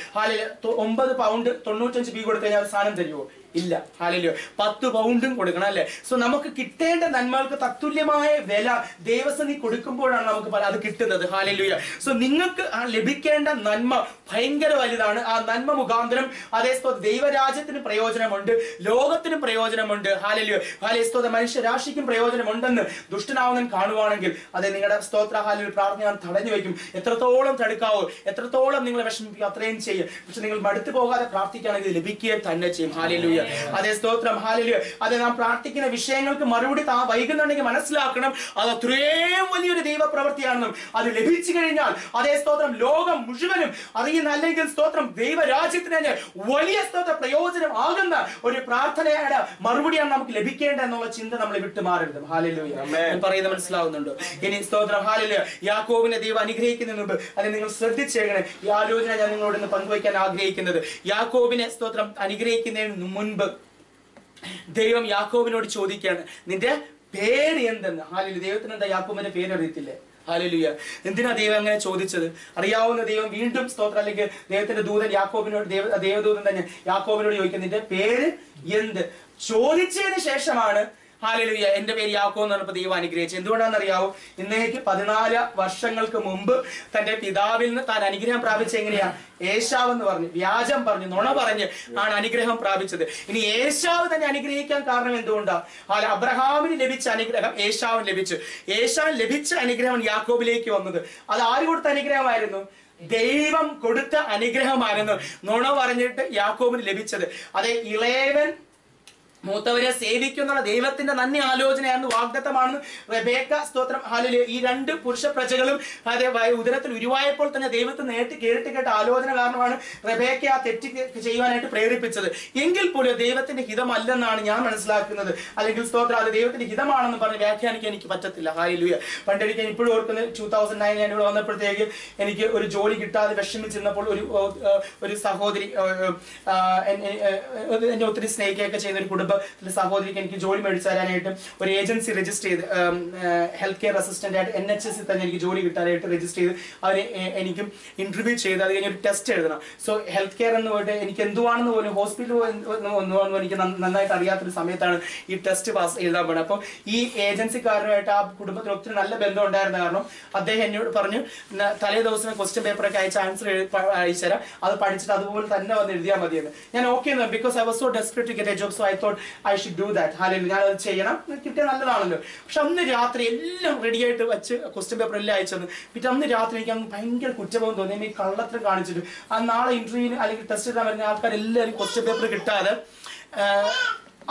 9 പൗണ്ട് 95 കൊടുത്തു കഴിഞ്ഞാൽ സാധനം തരുമോ? ഇല്ല. ഹല്ലേലൂയ. 10 പൗണ്ടും കൊടുക്കണം അല്ലേ? സോ നമുക്ക് കിട്ടേണ്ട നന്മകൾക്ക് തത്തുല്യമായ വില ദൈവസന്നിധി കൊടുക്കുമ്പോഴാണ് നമുക്ക് അത് കിട്ടുന്നത്. ഹല്ലേലൂയ. സോ നിങ്ങൾക്ക് ലഭിക്കേണ്ട നന്മ ഭയങ്കര വലുതാണ്. ആ നന്മ മുഖാന്തരം അതേ ദൈവരാജ്യത്തിന് പ്രയോജനമുണ്ട്, ലോകത്തിനും പ്രയോജനമുണ്ട്. ഹല്ലേലൂയ. ഹല്ലേലൂയ. മനുഷ്യരാശിക്കും പ്രയോജനമുണ്ടെന്ന് ദുഷ്ടനാവുന്നവൻ കാണുവാണെങ്കിൽ അതെ നിങ്ങളുടെ സ്തോത്ര ഹല്ലേലൂയ പ്രാർത്ഥന തടഞ്ഞു വയ്ക്കും. എത്രത്തോളം തടുക്കാവോ, എത്രത്തോളം നിങ്ങളെ വിഷമിപ്പിക്കും അത്രയും ചെയ്യും. പക്ഷെ നിങ്ങൾ മടുത്തു പോകാതെ പ്രാർത്ഥിക്കുകയാണെങ്കിൽ ലഭിക്കുക തന്നെ ചെയ്യും. ഹല്ലേലൂയ. അതേ സ്തോത്രം. ഹല്ലേലൂയ. അതെ നാം പ്രാർത്ഥിക്കുന്ന വിഷയങ്ങൾക്ക് മറുപടി വൈകുന്നുണ്ടെങ്കിൽ മനസ്സിലാക്കണം അത് അത്രയും വലിയൊരു ദൈവപ്രവൃത്തിയാണെന്നും അത് ലഭിച്ചു കഴിഞ്ഞാൽ അതേ സ്തോത്രം ലോകം മുഴുവനും അറിയുന്ന അല്ലെങ്കിൽ സ്തോത്രം ദൈവരാജ്യത്തിന് തന്നെ വലിയ സ്തോത്ര പ്രയോജനം ആകുന്ന ഒരു പ്രാർത്ഥനയുടെ മറുപടിയാണ് നമുക്ക് ലഭിക്കേണ്ടത് എന്നുള്ള ചിന്ത നമ്മൾ വിട്ടുമാറരുത്. ഹല്ലേലൂയ. പറയുന്നത് മനസ്സിലാവുന്നുണ്ടോ? ഇനി സ്തോത്രം. ഹല്ലേലൂയ. യാക്കോബിനെ ദൈവം അനുഗ്രഹിക്കുന്നതിന് മുമ്പ് അത് നിങ്ങൾ ശ്രദ്ധിച്ചേക്കണേ. ഈ ആലോചന ഞാൻ നിങ്ങളോട് ഇന്ന് പങ്കുവയ്ക്കാൻ ആഗ്രഹിക്കുന്നത് യാക്കോബിനെ സ്തോത്രം അനുഗ്രഹിക്കുന്നതിന് മുൻപ് ദൈവം യാക്കോബിനോട് ചോദിക്കുകയാണ് നിന്റെ പേര് എന്തെന്ന്. ഹല്ലേലൂയ. ദൈവത്തിന് എന്താ യാക്കോബിന്റെ പേര് അറിയത്തില്ലേ? ഹല്ലേലൂയ. എന്തിനാ ദൈവം അങ്ങനെ ചോദിച്ചത്? അറിയാവുന്ന ദൈവം വീണ്ടും സ്തോത്രം അല്ലെങ്കിൽ ദൈവത്തിന്റെ ദൂതൻ യാക്കോബിനോട് ദേവദൂതൻ തന്നെ യാക്കോബിനോട് ചോദിക്കുന്നത് നിന്റെ പേര് എന്ത് ചോദിച്ചതിന് ശേഷമാണ് ഹല്ലേലൂയ എന്റെ പേര് യാക്കോബ് എന്ന് പറഞ്ഞപ്പോൾ ദൈവം അനുഗ്രഹിച്ചു. എന്തുകൊണ്ടാണെന്ന് അറിയാവോ? ഇന്നേക്ക് 14 വർഷങ്ങൾക്ക് മുമ്പ് തന്റെ പിതാവിൽ നിന്ന് താൻ അനുഗ്രഹം പ്രാപിച്ച എങ്ങനെയാ? ഏശാവ് എന്ന് പറഞ്ഞു, വ്യാജം പറഞ്ഞു, നുണ പറഞ്ഞ് ആണ് അനുഗ്രഹം പ്രാപിച്ചത്. ഇനി ഏശാവ് തന്നെ അനുഗ്രഹിക്കാൻ കാരണം എന്തുകൊണ്ടാ? അബ്രഹാമിന് ലഭിച്ച അനുഗ്രഹം ഏശാവിന് ലഭിച്ചു. ഏശാവിന് ലഭിച്ച അനുഗ്രഹം യാക്കോബിലേക്ക് വന്നത്. അത് ആര് കൊടുത്ത അനുഗ്രഹമായിരുന്നു? ദൈവം കൊടുത്ത അനുഗ്രഹമായിരുന്നു. നുണ പറഞ്ഞിട്ട് യാക്കോബിന് ലഭിച്ചത്. അതെ ഇളയവൻ മൂത്തവരെ സേവിക്കുന്നുള്ള ദൈവത്തിന്റെ നന്ദി ആലോചനയായിരുന്നു, വാഗ്ദത്തമാണെന്ന് റെബേക്ക സ്തോത്രം ഹല്ലേലൂയ ഈ 2 പുരുഷ പ്രജകളും അതേ ഉദരത്തിൽ ഉരുവായപ്പോൾ തന്നെ ദൈവത്തെ കേട്ട് കേട്ട ആലോചന കാരണമാണ് റെബേക്ക ആ തെറ്റ് ചെയ്യുവാനായിട്ട് പ്രേരിപ്പിച്ചത്. എങ്കിൽ പോലും ദൈവത്തിന്റെ ഹിതമല്ലെന്നാണ് ഞാൻ മനസ്സിലാക്കുന്നത്. അല്ലെങ്കിൽ സ്തോത്രം അത് ദൈവത്തിന്റെ ഹിതമാണെന്ന് പറഞ്ഞ് വ്യാഖ്യാനിക്കാൻ എനിക്ക് പറ്റത്തില്ല. ഹല്ലേലൂയ. പണ്ടെനിക്ക് ഇപ്പോഴും ഓർക്കുന്നത് 2009 ഞാൻ ഇവിടെ വന്നപ്പോഴത്തേക്ക് എനിക്ക് ഒരു ജോലി കിട്ടാതെ വിഷമിച്ചിരുന്നപ്പോൾ ഒരു സഹോദരി എന്നെ ഒത്തിരി സ്നേഹിക്കുകയൊക്കെ ചെയ്യുന്ന ഒരു കുടുംബം സഹോദരിക്ക് എനിക്ക് ജോലി മേടിച്ചു തരാനായിട്ട് ഒരു ഏജൻസി രജിസ്റ്റർ ചെയ്ത് ഹെൽത്ത് കെയർ അസിസ്റ്റന്റ് ആയിട്ട് NHS തന്നെ എനിക്ക് ജോലി കിട്ടാനായിട്ട് രജിസ്റ്റർ ചെയ്ത് അവര് എനിക്കും ഇന്റർവ്യൂ ചെയ്ത് അത് കഴിഞ്ഞ് ഒരു ടെസ്റ്റ് എഴുതണം. സോ ഹെൽത്ത് കെയർ എന്ന് പോയിട്ട് എനിക്ക് എന്തുവാണെന്ന് പോലും ഹോസ്പിറ്റൽ ഒന്നുവാണെന്ന് എനിക്ക് നന്നായിട്ട് അറിയാത്തൊരു സമയത്താണ് ഈ ടെസ്റ്റ് പാസ് എഴുതാൻ പോകുന്നത്. അപ്പോൾ ഈ ഏജൻസിക്കാരുമായിട്ട് ആ കുടുംബത്തിന് ഒത്തിരി നല്ല ബന്ധം ഉണ്ടായിരുന്ന കാരണം അദ്ദേഹം എന്നോട് പറഞ്ഞു തലേ ദിവസം ക്വസ്റ്റ്യൻ പേപ്പറൊക്കെ അയച്ച് ആൻസർ അയച്ചുതരാം, അത് പഠിച്ചിട്ട് അതുപോലെ തന്നെ വന്ന് എഴുതിയാൽ മതിയെന്ന്. ഞാൻ okay because I was so desperate to get a job, so I thought I should do that. Hallelujah. ഞാൻ അത് ചെയ്യണം, കിട്ടിയ നല്ലതാണല്ലോ. പക്ഷെ അന്ന് രാത്രി എല്ലാം റെഡി ആയിട്ട് വെച്ച് ക്വസ്റ്റ്യൻ പേപ്പർ എല്ലാം അയച്ചത്. പിന്നെ അന്ന് രാത്രി എനിക്ക് അന്ന് ഭയങ്കര കുറ്റബോധം തോന്നി. എനിക്ക് കള്ളത്തരം കാണിച്ചിട്ട് ആ നാളെ ഇന്റർവ്യൂവിന് അല്ലെങ്കിൽ ടെസ്റ്റ് എഴുതാൻ വരുന്ന ആൾക്കാരെല്ലാവരും ക്വസ്റ്റ്യൻ പേപ്പർ കിട്ടാതെ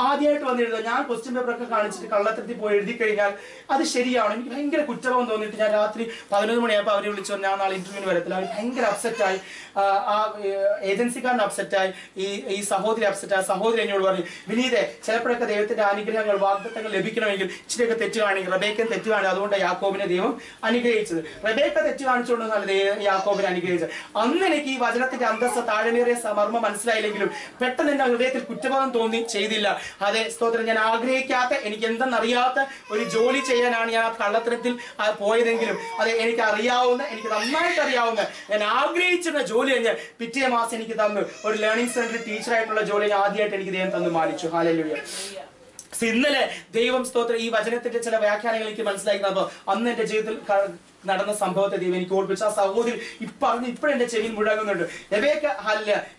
ആദ്യമായിട്ട് വന്നിരുന്നത് ഞാൻ ക്വസ്റ്റ്യൻ പേപ്പറൊക്കെ കാണിച്ചിട്ട് കള്ളത്തരത്തിൽ പോയി എഴുതി കഴിഞ്ഞാൽ അത് ശരിയാണ്. എനിക്ക് ഭയങ്കര കുറ്റബോധം തോന്നിയിട്ട് ഞാൻ രാത്രി 11 മണിയായപ്പോൾ അവരെ വിളിച്ചു ഞാൻ നാളെ ഇന്റർവ്യൂവിന് വരത്തില്ല. അവർ ഭയങ്കര അപ്സെറ്റായി. ആ ഏജൻസിക്കാരൻ അപ്സെറ്റായി, ഈ സഹോദരി അപ്സെറ്റായി. സഹോദരി എന്നോട് പറഞ്ഞു, വിനീതെ ചിലപ്പോഴൊക്കെ ദൈവത്തിന്റെ അനുഗ്രഹങ്ങൾ വാഗ്ദത്തങ്ങൾ ലഭിക്കണമെങ്കിൽ ഇച്ചിരിയൊക്കെ തെറ്റ് കാണിക്കും. റബേക്കൻ തെറ്റ് കാണിക്കും, അതുകൊണ്ട് യാക്കോബിനെ ദൈവം അനുഗ്രഹിച്ചത്. റബേക്ക തെറ്റ് കാണിച്ചുകൊണ്ടാണ് യാക്കോബിനെ അനുഗ്രഹിച്ചത്. അന്ന് എനിക്ക് ഈ വചനത്തിന്റെ അന്തസ്സ താഴ്മേറിയ മർമ്മം മനസ്സിലായില്ലെങ്കിലും പെട്ടെന്ന് എന്റെ ഹൃദയത്തിൽ കുറ്റബോധം തോന്നി ചെയ്തില്ല. അതെ സ്തോത്രം, ഞാൻ ആഗ്രഹിക്കാത്ത എനിക്ക് എന്തെന്നറിയാത്ത ഒരു ജോലി ചെയ്യാനാണ് ഞാൻ ആ കള്ളത്തരത്തിൽ പോയതെങ്കിലും അതെ എനിക്ക് അറിയാവുന്ന, എനിക്ക് നന്നായിട്ട് അറിയാവുന്ന, ഞാൻ ആഗ്രഹിച്ചിരുന്ന ജോലി കഴിഞ്ഞ് പിറ്റേ മാസം എനിക്ക് തന്നു. ഒരു ലേണിംഗ് സെന്ററിൽ ടീച്ചറായിട്ടുള്ള ജോലി ആദ്യമായിട്ട് എനിക്ക് ദൈവം തന്നു മാനിച്ചു. ഹല്ലേലൂയ. ഇന്നലെ ദൈവം സ്തോത്രം ഈ വചനത്തിന്റെ ചില വ്യാഖ്യാനങ്ങൾ എനിക്ക് മനസ്സിലാക്കുന്നപ്പോ അന്ന് എന്റെ ജീവിതത്തിൽ നടന്ന സംഭവത്തെ ദൈവം എനിക്ക് ഓർപ്പിച്ചു. ആ സഹോദരി ഇപ്പോഴെന്റെ ചെവിയിൽ മുഴങ്ങുന്നുണ്ട്. റബേക്ക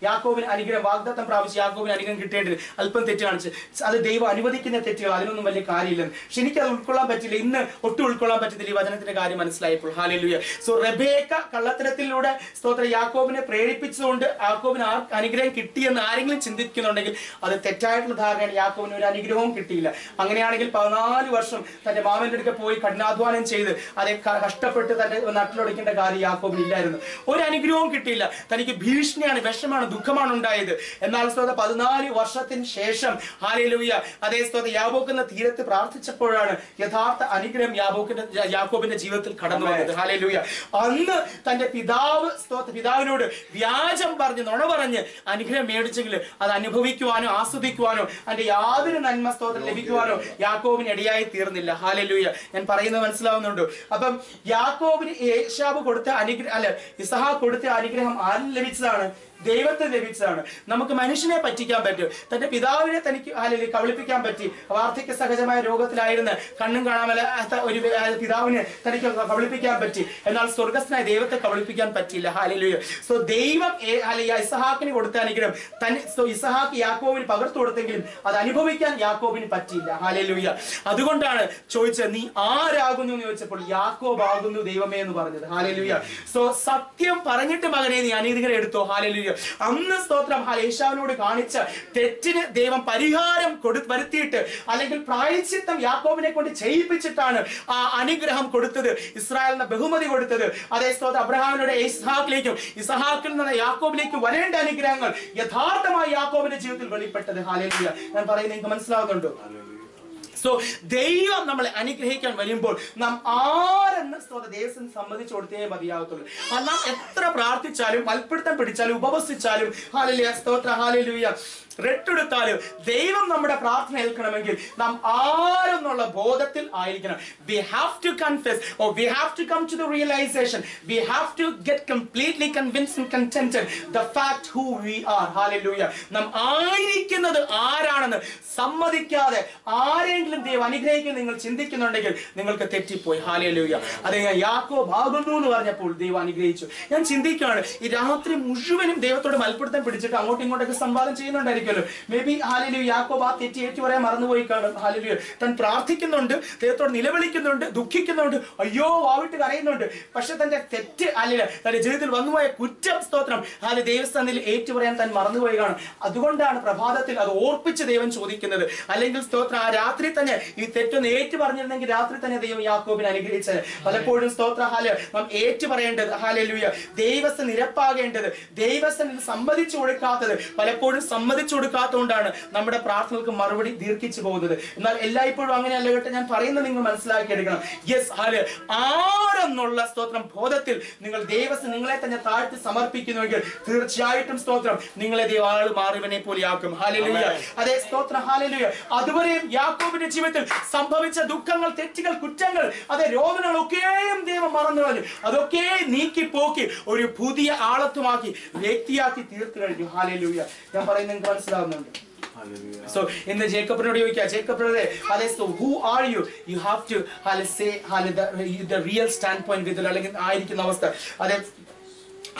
യാക്കോബിന് അനുഗ്രഹം വാഗ്ദത്തം പ്രാപിച്ച് യാക്കോബിന് അനുഗ്രഹം കിട്ടേണ്ടത് അല്പം തെറ്റ് കാണിച്ച് അത് ദൈവം അനുവദിക്കുന്ന തെറ്റുകൾ, അതിനൊന്നും വലിയ കാര്യമില്ലെന്ന്. പക്ഷെ എനിക്കത് ഉൾക്കൊള്ളാൻ പറ്റില്ല. ഇന്ന് ഒട്ടും ഉൾക്കൊള്ളാൻ പറ്റത്തില്ല ഈ വചനത്തിന്റെ കാര്യം മനസ്സിലായപ്പോൾ. ഹല്ലേലൂയ. സോ റബേക്ക കള്ളത്തരത്തിലൂടെ സ്തോത്രം യാക്കോബിനെ പ്രേരിപ്പിച്ചുകൊണ്ട് യാക്കോബിന് അനുഗ്രഹം കിട്ടിയെന്ന് ആരെങ്കിലും ചിന്തിക്കുന്നുണ്ടെങ്കിൽ അത് തെറ്റായിട്ടുള്ള ധാരണയാണ്. യാക്കോബിന് ഒരു അനുഗ്രഹവും കിട്ടിയില്ല. അങ്ങനെയാണെങ്കിൽ 14 വർഷം തന്റെ മാമന്റെ അടുക്ക പോയി കഠിനാധ്വാനം ചെയ്ത് അതേ കഷ്ടപ്പെട്ട് തന്റെ നട്ടിലൊടിക്കേണ്ട കാര്യം യാക്കോബിന് ഇല്ലായിരുന്നു. ഒരു അനുഗ്രഹവും കിട്ടിയില്ല. തനിക്ക് ഭീഷണിയാണ്, വിഷമാണ്, ദുഃഖമാണ് ഉണ്ടായത്. എന്നാൽ 14 വർഷത്തിന് ശേഷം ഹല്ലേലൂയ അതേ സ്തോത്രം യാബോക്കുന്ന തീരത്ത് പ്രാർത്ഥിച്ചപ്പോഴാണ് യഥാർത്ഥ അനുഗ്രഹം യാക്കോബിന്റെ ജീവിതത്തിൽ കടന്നു വന്നത്. ഹല്ലേലൂയ. അന്ന് തന്റെ പിതാവിനോട് വ്യാജം പറഞ്ഞ് നുണ പറഞ്ഞ് അനുഗ്രഹം മേടിച്ചെങ്കിൽ അത് അനുഭവിക്കുവാനോ ആസ്വദിക്കുവാനോ അതിന്റെ യാതൊരു നന്മ സ്തോത്രം ലഭിക്കുവാനോ യാക്കോബിന് ഇടയായി തീർന്നില്ല. ഹല്ലേലൂയ. ഞാൻ പറയുന്നത് മനസ്സിലാവുന്നുണ്ടോ? അപ്പം യാക്കോബിന് ഏശാവ് കൊടുത്ത ഇസഹാക്ക് കൊടുത്ത അനുഗ്രഹം ആരിൽ ലഭിച്ചതാണ്? ദൈവത്തെ ലഭിച്ചതാണ്. നമുക്ക് മനുഷ്യനെ പറ്റിക്കാൻ പറ്റും. തന്റെ പിതാവിനെ തനിക്ക് കബളിപ്പിക്കാൻ പറ്റി. വാർദ്ധക്യ സഹജമായ രോഗത്തിലായിരുന്ന കണ്ണും കാണാമല്ലാത്ത ഒരു പിതാവിനെ തനിക്ക് കബളിപ്പിക്കാൻ പറ്റി. എന്നാൽ സ്വർഗസ്ഥനായ ദൈവത്തെ കബളിപ്പിക്കാൻ പറ്റില്ല. ഹല്ലേലൂയ. സോ ദൈവം ഇസഹാക്കിന് കൊടുത്ത അനുഗ്രഹം ഇസഹാക്ക് യാക്കോബിന് പകർത്തു കൊടുത്തെങ്കിലും അത് അനുഭവിക്കാൻ യാക്കോബിന് പറ്റിയില്ല. ഹല്ലേലൂയ. അതുകൊണ്ടാണ് ചോദിച്ചത് നീ ആരാകുന്നു എന്ന് ചോദിച്ചപ്പോൾ യാക്കോബ് ആകുന്നു ദൈവമേ എന്ന് പറഞ്ഞത്. ഹല്ലേലൂയ. സോ സത്യം പറഞ്ഞിട്ട് മകനെ നീ അനുഗ്രഹം എടുത്തോ. ഹല്ലേലൂയ. അന്ന് സ്തോത്രം ഏശാവിനോട് കാണിച്ച തെറ്റിന് ദൈവം പരിഹാരം വരുത്തിയിട്ട് അല്ലെങ്കിൽ പ്രായശ്ചിത്തം യാക്കോബിനെ കൊണ്ട് ചെയ്യിപ്പിച്ചിട്ടാണ് ആ അനുഗ്രഹം കൊടുത്തത്, ഇസ്രായേലിന് ബഹുമതി കൊടുത്തത്. അതേ സ്തോത്രം അബ്രഹാമിലൂടെ ഇസ്ഹാക്കിലേക്കും ഇസ്ഹാക്കിൽ നിന്ന് യാക്കോബിലേക്ക് വരേണ്ട അനുഗ്രഹങ്ങൾ യഥാർത്ഥമായി യാക്കോബിന്റെ ജീവിതത്തിൽ വെളിപ്പെട്ടത്. ഹല്ലേലൂയ. ഞാൻ പറയുന്നത് നിങ്ങൾക്ക് മനസ്സിലാവുന്നുണ്ടോ? സോ ദൈവം നമ്മളെ അനുഗ്രഹിക്കാൻ വരുമ്പോൾ നാം ആരെന്ന് ദൈവത്തിന് സമ്മതിച്ചു കൊടുത്തേ മതിയാകത്തുള്ളൂ. നാം എത്ര പ്രാർത്ഥിച്ചാലും മൽപ്പിടുത്തം പിടിച്ചാലും ഉപവസിച്ചാലും ഹല്ലേലൂയ സ്തോത്രം ഹല്ലേലൂയ രട്ടെടുത്താലും ദൈവം നമ്മുടെ പ്രാർത്ഥന ഏൽക്കണമെങ്കിൽ നാം ആരെന്നുള്ള ബോധത്തിൽ ആയിരിക്കണം. We have to confess or we have to come to the realization. We have to get completely convinced and contented the fact who we are. Hallelujah. നാം ആയിരിക്കുന്നത് ആരാണെന്ന് സമ്മതിക്കാതെ ആരെങ്കിലും ദൈവം അനുഗ്രഹിക്കാൻ നിങ്ങൾ ചിന്തിക്കുന്നുണ്ടെങ്കിൽ നിങ്ങൾക്ക് തെറ്റിപ്പോയി. ഹല്ലേലൂയ. അത് യാക്കോബ് ആകുന്നു എന്ന് പറഞ്ഞപ്പോൾ ദൈവം അനുഗ്രഹിച്ചു. ഞാൻ ചിന്തിക്കുകയാണ് ഈ രാത്രി മുഴുവനും ദൈവത്തോട് മൽപ്പിടുത്തം പിടിച്ചിട്ട് അങ്ങോട്ടും ഇങ്ങോട്ടൊക്കെ സംവാദം ചെയ്യുന്നുണ്ടായിരിക്കും. മേ ബി ഹല്ലേലൂയ യാക്കോബ് ആ തെറ്റ് ഏറ്റു പറയാൻ മറന്നുപോയി കാണും. ഹല്ലേലൂയ. താൻ പ്രാർത്ഥിക്കുന്നുണ്ട്, ദൈവത്തോട് നിലവിളിക്കുന്നുണ്ട്, ദുഃഖിക്കുന്നുണ്ട്, അയ്യോ വാവിട്ട് കരയുന്നുണ്ട്. പക്ഷെ തന്റെ തെറ്റ് അല്ലെങ്കിൽ തന്റെ ജീവിതത്തിൽ വന്നുപോയ കുറ്റം സ്തോത്രം ദൈവസ്ഥാനിൽ ഏറ്റു പറയാൻ താൻ മറന്നുപോയി കാണും. അതുകൊണ്ടാണ് പ്രഭാതത്തിൽ അത് ഓർപ്പിച്ച് ദൈവം ചോദിക്കുന്നത്. അല്ലെങ്കിൽ സ്തോത്രം ആ രാത്രി തന്നെ ഈ തെറ്റൊന്ന് ഏറ്റു പറഞ്ഞിരുന്നെങ്കിൽ രാത്രി തന്നെ ദൈവം യാക്കോബിനെ അനുഗ്രഹിച്ചത്. പലപ്പോഴും സ്തോത്ര നാം ഏറ്റു പറയേണ്ടത് ഹല്ലേലൂയ ദൈവസ്ഥ നിരപ്പാകേണ്ടത് ദൈവസ്ഥനിൽ സമ്മതിച്ചു കൊടുക്കാത്തത് പലപ്പോഴും സമ്മതിച്ചു കൊടുക്കാത്തതുകൊണ്ടാണ് നമ്മുടെ പ്രാർത്ഥനകൾക്ക് മറുപടി ദീർഘിച്ചു പോകുന്നത്. എന്നാൽ എല്ലായ്പ്പോഴും അങ്ങനെയല്ല കേട്ടോ. ഞാൻ പറയുന്നത് നിങ്ങൾ മനസ്സിലാക്കിയെടുക്കണം. യെസ് ആരെന്നുള്ള സ്തോത്രം ബോധത്തിൽ നിങ്ങൾ ദൈവസ്ഥ നിങ്ങളെ തന്നെ താഴ്ത്തി സമർപ്പിക്കുന്നുവെങ്കിൽ തീർച്ചയായിട്ടും സ്തോത്രം നിങ്ങളെ ദൈവം ആൾ മാറിയവനെ പോലെയാക്കും. ഹല്ലേലൂയ. അതേ സ്തോത്രം ഹല്ലേലൂയ. അതുവരെയും യാക്കോബിന്റെ ജീവിതത്തിൽ സംഭവിച്ച ദുഃഖങ്ങൾ, തെറ്റുകൾ, കുറ്റങ്ങൾ, അതേ രോഗങ്ങളൊക്കെയും ദൈവം മറന്നു കളഞ്ഞു. അതൊക്കെ നീക്കി പോക്കി ഒരു പുതിയ ആളത്വമാക്കി വ്യക്തിയാക്കി തീർത്തു കഴിഞ്ഞു. ഹല്ലേലൂയ. ഞാൻ പറയുന്നത് നിങ്ങൾക്ക് മനസ്സിലാവുന്നുണ്ട്? So ഇന്ന് ജേക്കബിനോട് ചോദിക്കുക, ജേക്കബിനോട് അതെ so who are you? You have to say the real standpoint with അല്ലെങ്കിൽ ആയിരിക്കുന്ന അവസ്ഥ. അതെ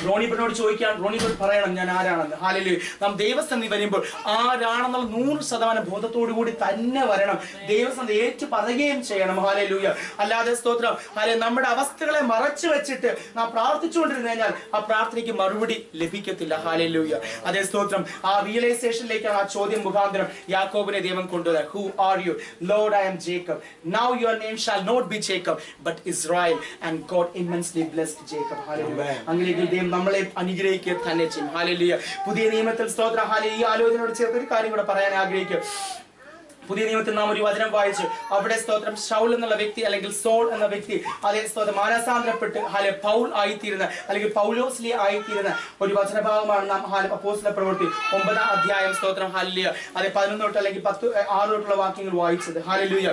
റോണിബിനോട് ചോദിക്കാൻ, റോണിബിൻ പറയണം ഞാൻ ആരാണെന്ന്. ഹല്ലേലൂയ. നാം ദൈവസന്നിധി വരുമ്പോൾ ആരാണെന്നുള്ള 100% ബോധത്തോടു കൂടി തന്നെ വരണം. ദൈവസന്നിധി ഏറ്റു പറയുകയും ചെയ്യണം. ഹല്ലേലൂയ. അല്ലാതെ സ്തോത്രം നമ്മുടെ അവസ്ഥകളെ മറച്ചു വെച്ചിട്ട് നാം പ്രാർത്ഥിച്ചുകൊണ്ടിരുന്നു കഴിഞ്ഞാൽ ആ പ്രാർത്ഥനയ്ക്ക് മറുപടി ലഭിക്കത്തില്ല. ഹല്ലേലൂയ. അതേ സ്തോത്രം. ആ റിയലൈസേഷനിലേക്കാണ് ആ ചോദ്യം മുഖാന്തരം യാക്കോബിനെ ദൈവം കൊണ്ടുവന്നത്. Who are you? Lord, I am Jacob. Now your name shall not be Jacob but Israel, and God immensely blessed Jacob. Hallelujah. അങ്ങനെയെങ്കിൽ ദൈവം നമ്മളെ അനുഗ്രഹിക്കുക തന്നെ ചെയ്യും. ഹല്ലേലൂയ. പുതിയ നിയമത്തിൽ സ്തോത്രം. ഹല്ലേലൂയ. ഈ ആലോചനയോട് ചേർത്ത് ഒരു കാര്യം കൂടെ പറയാൻ ആഗ്രഹിക്കുക. പുതിയ നിയമത്തിൽ നാം ഒരു വചനം വായിച്ചു. അവിടെ സ്തോത്രം ശൗൽ എന്നുള്ള വ്യക്തി അല്ലെങ്കിൽ സോൾ എന്ന വ്യക്തി അതേ സ്തോത്രം മാനസാന്തരപ്പെട്ട് പൗൽ ആയിത്തീരുന്ന അല്ലെങ്കിൽ പൗലോസ്ലി ആയിത്തീരുന്ന ഒരു വചനഭാഗമാണ് നാം അപ്പോസ്തല പ്രവൃത്തി 9-ാം അധ്യായം സ്തോത്രം. ഹല്ലേലൂയ. അതെ 11 തൊട്ട് അല്ലെങ്കിൽ 6 തൊട്ടുള്ള വാക്യങ്ങൾ വായിച്ചത്. ഹല്ലേലൂയ.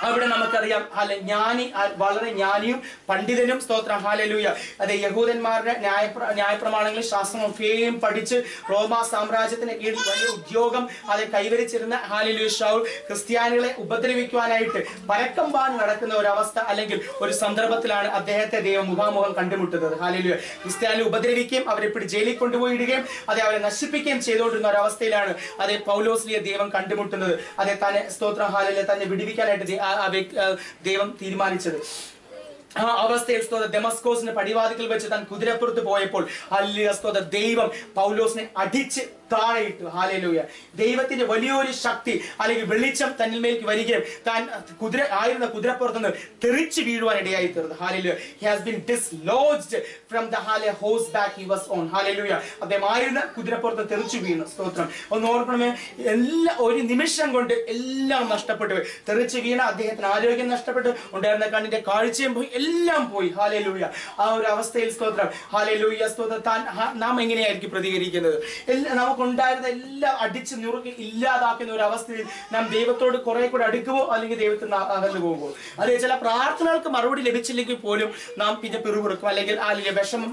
അവിടെ നമുക്കറിയാം ജ്ഞാനി, വളരെ ജ്ഞാനിയും പണ്ഡിതനും സ്തോത്രം. ഹല്ലേലൂയ. അതെ യഹൂദന്മാരുടെ ന്യായപ്രമാണങ്ങളിൽ ശാസ്ത്രമൊക്കെയും പഠിച്ച് റോമാ സാമ്രാജ്യത്തിന് കീഴിൽ വലിയ ഉദ്യോഗം അത് കൈവരിച്ചിരുന്ന ഹല്ലേലൂയ ശൗൽ ക്രിസ്ത്യാനികളെ ഉപദ്രവിക്കുവാനായിട്ട് പരക്കം പാഞ്ഞ് നടക്കുന്ന ഒരവസ്ഥ അല്ലെങ്കിൽ ഒരു സന്ദർഭത്തിലാണ് അദ്ദേഹത്തെ ദൈവം മുഖാമുഖം കണ്ടുമുട്ടുന്നത്. ഹല്ലേലൂയ. ക്രിസ്ത്യാനികളെ ഉപദ്രവിക്കുകയും അവരെ പിടി ജയിലിൽ കൊണ്ടുപോയി ഇടുകയും അതെ അവരെ നശിപ്പിക്കുകയും ചെയ്തുകൊണ്ടിരുന്ന ഒരവസ്ഥയിലാണ് അതേ പൗലോസ്ലിയെ ദൈവം കണ്ടുമുട്ടുന്നത്. അതെ തന്നെ സ്തോത്രം. ഹല്ലേലൂയ. തന്നെ വിടുവിക്കാനായിട്ട് ദൈവം തീരുമാനിച്ചത്. ആ അവസ്ഥയിൽ സ്തോത്രം ദമസ്കോസിന്റെ പടിവാതിക്കൽ വെച്ച് താൻ കുതിരപ്പുറത്ത് പോയപ്പോൾ ഹല്ലേലൂയ സ്തോത്രം ദൈവം പൗലോസിനെ അടിച്ച് താഴെയിട്ടു. ഹല്ലേലൂയ. ദൈവത്തിന്റെ വലിയൊരു ശക്തി അല്ലെങ്കിൽ വെളിച്ചം തന്നിലേക്ക് വരികയും താൻ ആയിരുന്ന കുതിരപ്പുറത്തുനിന്ന് തെറിച്ചു വീഴുവാൻ ഇടയായി തീർന്നു. Hallelujah. He has been dislodged from the horseback he was on. Hallelujah. അദ്ദേഹം ആയിരുന്ന കുതിരപ്പുറത്ത് തെറിച്ചു വീണു. സ്തോത്രം. ഒന്ന് ഓർക്കണമേ, ഒരു നിമിഷം കൊണ്ട് എല്ലാം നഷ്ടപ്പെട്ടു. തെറിച്ചു വീണ അദ്ദേഹത്തിന് ആരോഗ്യം നഷ്ടപ്പെട്ടു, ഉണ്ടായിരുന്ന കണ്ണിന്റെ കാഴ്ചയും പോയി, എല്ലാം പോയി. ഹല്ലേലൂയ. ആ ഒരു അവസ്ഥയിൽ സ്തോത്രം. ഹല്ലേലൂയ സ്തോത്രം. നാം എങ്ങനെയായിരിക്കും പ്രതികരിക്കുന്നത്? നമുക്കുണ്ടായിരുന്ന എല്ലാം അടിച്ച് നുറുക്കി ഇല്ലാതാക്കുന്ന ഒരു അവസ്ഥയിൽ നാം ദൈവത്തോട് കുറെ കൂടെ അടുക്കുമോ അല്ലെങ്കിൽ ദൈവത്തിൽ അകന്നു പോകുമോ? അതെ, ചില പ്രാർത്ഥനകൾക്ക് മറുപടി ലഭിച്ചില്ലെങ്കിൽ പോലും നാം പിന്നെ പിറുപിറുക്കും അല്ലെങ്കിൽ വിഷമം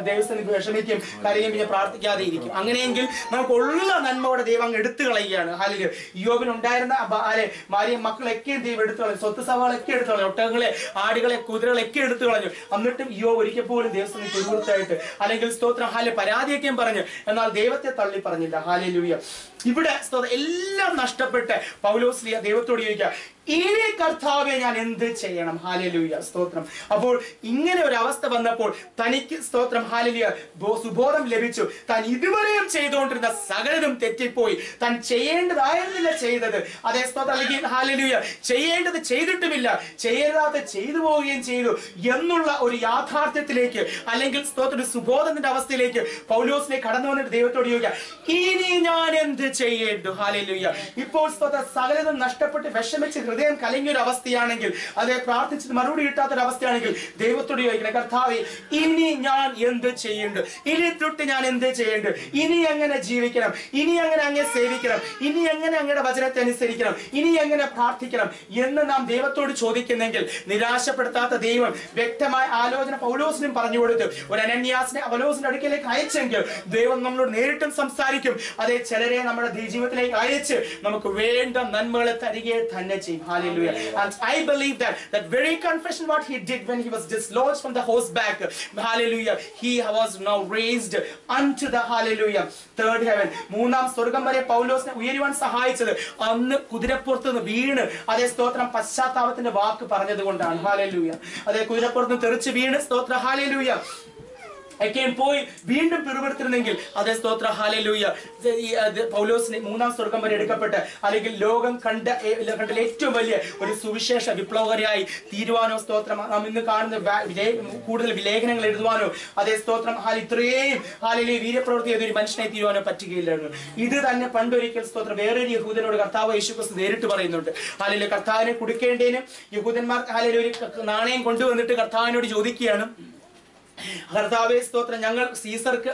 ദൈവസ്ഥനിക്ക് വിഷമിക്കും, കരയും, പിന്നെ പ്രാർത്ഥിക്കാതെ ഇരിക്കും. അങ്ങനെയെങ്കിൽ നമുക്കുള്ള നന്മയുടെ ദൈവം അങ്ങ് എടുത്തു കളയുകയാണ്. അല്ലെങ്കിൽ യോബിനുണ്ടായിരുന്ന ഭാര്യയും മക്കളൊക്കെയും ദൈവം എടുത്തു കളഞ്ഞു, സ്വത്ത് സഭകളൊക്കെ എടുത്തു കളഞ്ഞു, ഒട്ടകങ്ങളെ, ആടുകളെ, കുതിരകളൊക്കെ എടുത്തു കളഞ്ഞു. എന്നിട്ടും യോബ് ഒരിക്കൽ പോലും ദൈവസ്ഥനിക്ക് പിറുപിറുത്തായിട്ട് അല്ലെങ്കിൽ സ്തോത്രം പരാതിയൊക്കെയും പറഞ്ഞു, എന്നാൽ ദൈവത്തെ തള്ളി പറഞ്ഞില്ല. ഹല്ലേലൂയ. ഇവിടെ എല്ലാം നഷ്ടപ്പെട്ട് പൗലോസ്ലിയ ദൈവത്തോട് ചോദിക്കുക, ഇനി കർത്താവെ ഞാൻ എന്ത് ചെയ്യണം? ഹല്ലേലൂയ സ്തോത്രം. അപ്പോൾ ഇങ്ങനെ ഒരു അവസ്ഥ വന്നപ്പോൾ തനിക്ക് സ്തോത്രം ഹല്ലേലൂയ സുബോധം ലഭിച്ചു. താൻ ഇതുവരെയും ചെയ്തുകൊണ്ടിരുന്ന സകലതും തെറ്റിപ്പോയി, താൻ ചെയ്യേണ്ടതായിരുന്നില്ല ചെയ്തത്. അതേ സ്തോത്രം. അല്ലെങ്കിൽ ഹല്ലേലൂയ ചെയ്യേണ്ടത് ചെയ്തിട്ടുമില്ല, ചെയ്യരുതാത്ത ചെയ്തു പോവുകയും ചെയ്തു എന്നുള്ള ഒരു യാഥാർത്ഥ്യത്തിലേക്ക് അല്ലെങ്കിൽ സ്തോത്രം ഒരു സുബോധത്തിന്റെ അവസ്ഥയിലേക്ക് പൗലോസിനെ കടന്നു വന്നിട്ട് ദൈവത്തോട് ചോദിക്കുക, ഇനി ഞാൻ എന്ത് ചെയ്യേണ്ടു? ഹല്ലേലൂയ. ഇപ്പോൾ സ്തോത്രം സകലതും നഷ്ടപ്പെട്ട് വിഷമിച്ച് ഹൃദയം കലങ്ങിയ ഒരു അവസ്ഥയാണെങ്കിൽ, അതെ പ്രാർത്ഥിച്ചിട്ട് മറുപടി കിട്ടാത്തൊരു അവസ്ഥയാണെങ്കിൽ ദൈവത്തോട് ചോദിക്കണം, കർത്താവേ ഇനി ഞാൻ എന്ത് ചെയ്യേണ്ടു? ഇനി തൊട്ട് ഞാൻ എന്ത് ചെയ്യേണ്ടു? ഇനി എങ്ങനെ ജീവിക്കണം? ഇനി എങ്ങനെ അങ്ങേ സേവിക്കണം? ഇനി എങ്ങനെ അങ്ങയുടെ വചനത്തെ അനുസരിക്കണം? ഇനി എങ്ങനെ പ്രാർത്ഥിക്കണം എന്ന് നാം ദൈവത്തോട് ചോദിക്കുന്നെങ്കിൽ നിരാശപ്പെടുത്താത്ത ദൈവം വ്യക്തമായ ആലോചന പൗലോസിനും പറഞ്ഞു കൊടുത്തു. ഒരു അനന്യാസിനെ പൗലോസിന്റെ അടുക്കലേക്ക് അയച്ചെങ്കിൽ ദൈവം നമ്മളോട് നേരിട്ടും സംസാരിക്കും. അതേ ചിലരെ നമ്മുടെ ജീവിതത്തിലേക്ക് അയച്ച് നമുക്ക് വേണ്ട നന്മകളെ തരികെ തന്നെ ചെയ്യും. Hallelujah. And I believe that very confession what he did when he was dislodged from the horseback, hallelujah, he was now raised unto the hallelujah third heaven. മൂന്നാം സ്വർഗം വരെ പൗലോസിനെ ഉയരുവാൻ സഹായിച്ചത് അന്ന് കുതിരപ്പുറത്ത് നിന്ന് വീണ് അതേ സ്തോത്രം പശ്ചാത്താപത്തിന്റെ വാക്ക് പറഞ്ഞത് കൊണ്ടാണ്. hallelujah. അതേ കുതിരപ്പുറത്ത് തെറിച്ച് വീണ് സ്തോത്രം hallelujah ഒക്കെയും പോയി വീണ്ടും പിറുപിറുത്തിരുന്നെങ്കിൽ അതേ സ്തോത്ര ഹല്ലേലൂയ പൗലോസിനെ മൂന്നാം സ്വർഗം വരെ എടുക്കപ്പെട്ട് അല്ലെങ്കിൽ ലോകം കണ്ടതിൽ ഏറ്റവും വലിയ ഒരു സുവിശേഷ വിപ്ലവകരായി തീരുവാനോ സ്തോത്രം നാം ഇന്ന് കാണുന്ന കൂടുതൽ ലേഖനങ്ങൾ എഴുതുവാനോ അതേ സ്തോത്രം ഇത്രയും ഹല്ലേലൂയ വീര്യപ്രവൃത്തി ചെയ്ത ഒരു മനുഷ്യനെ തീരുവാനോ പറ്റുകയില്ലായിരുന്നു. ഇത് തന്നെ പണ്ടൊരിക്കൽ സ്തോത്രം വേറൊരു യഹൂദനോട് കർത്താവ് യേശുക്രിസ്തു നേരിട്ട് പറയുന്നുണ്ട്. ഹല്ലേലൂയ കർത്താവിനെ കുടിക്കേണ്ടതിന് യഹൂദന്മാർ ഹല്ലേലൂയ നാണയം കൊണ്ടുവന്നിട്ട് കർത്താവിനോട് ചോദിക്കുകയാണ്, കർത്താവേ സ്തോത്രം ഞങ്ങൾ സീസർക്ക്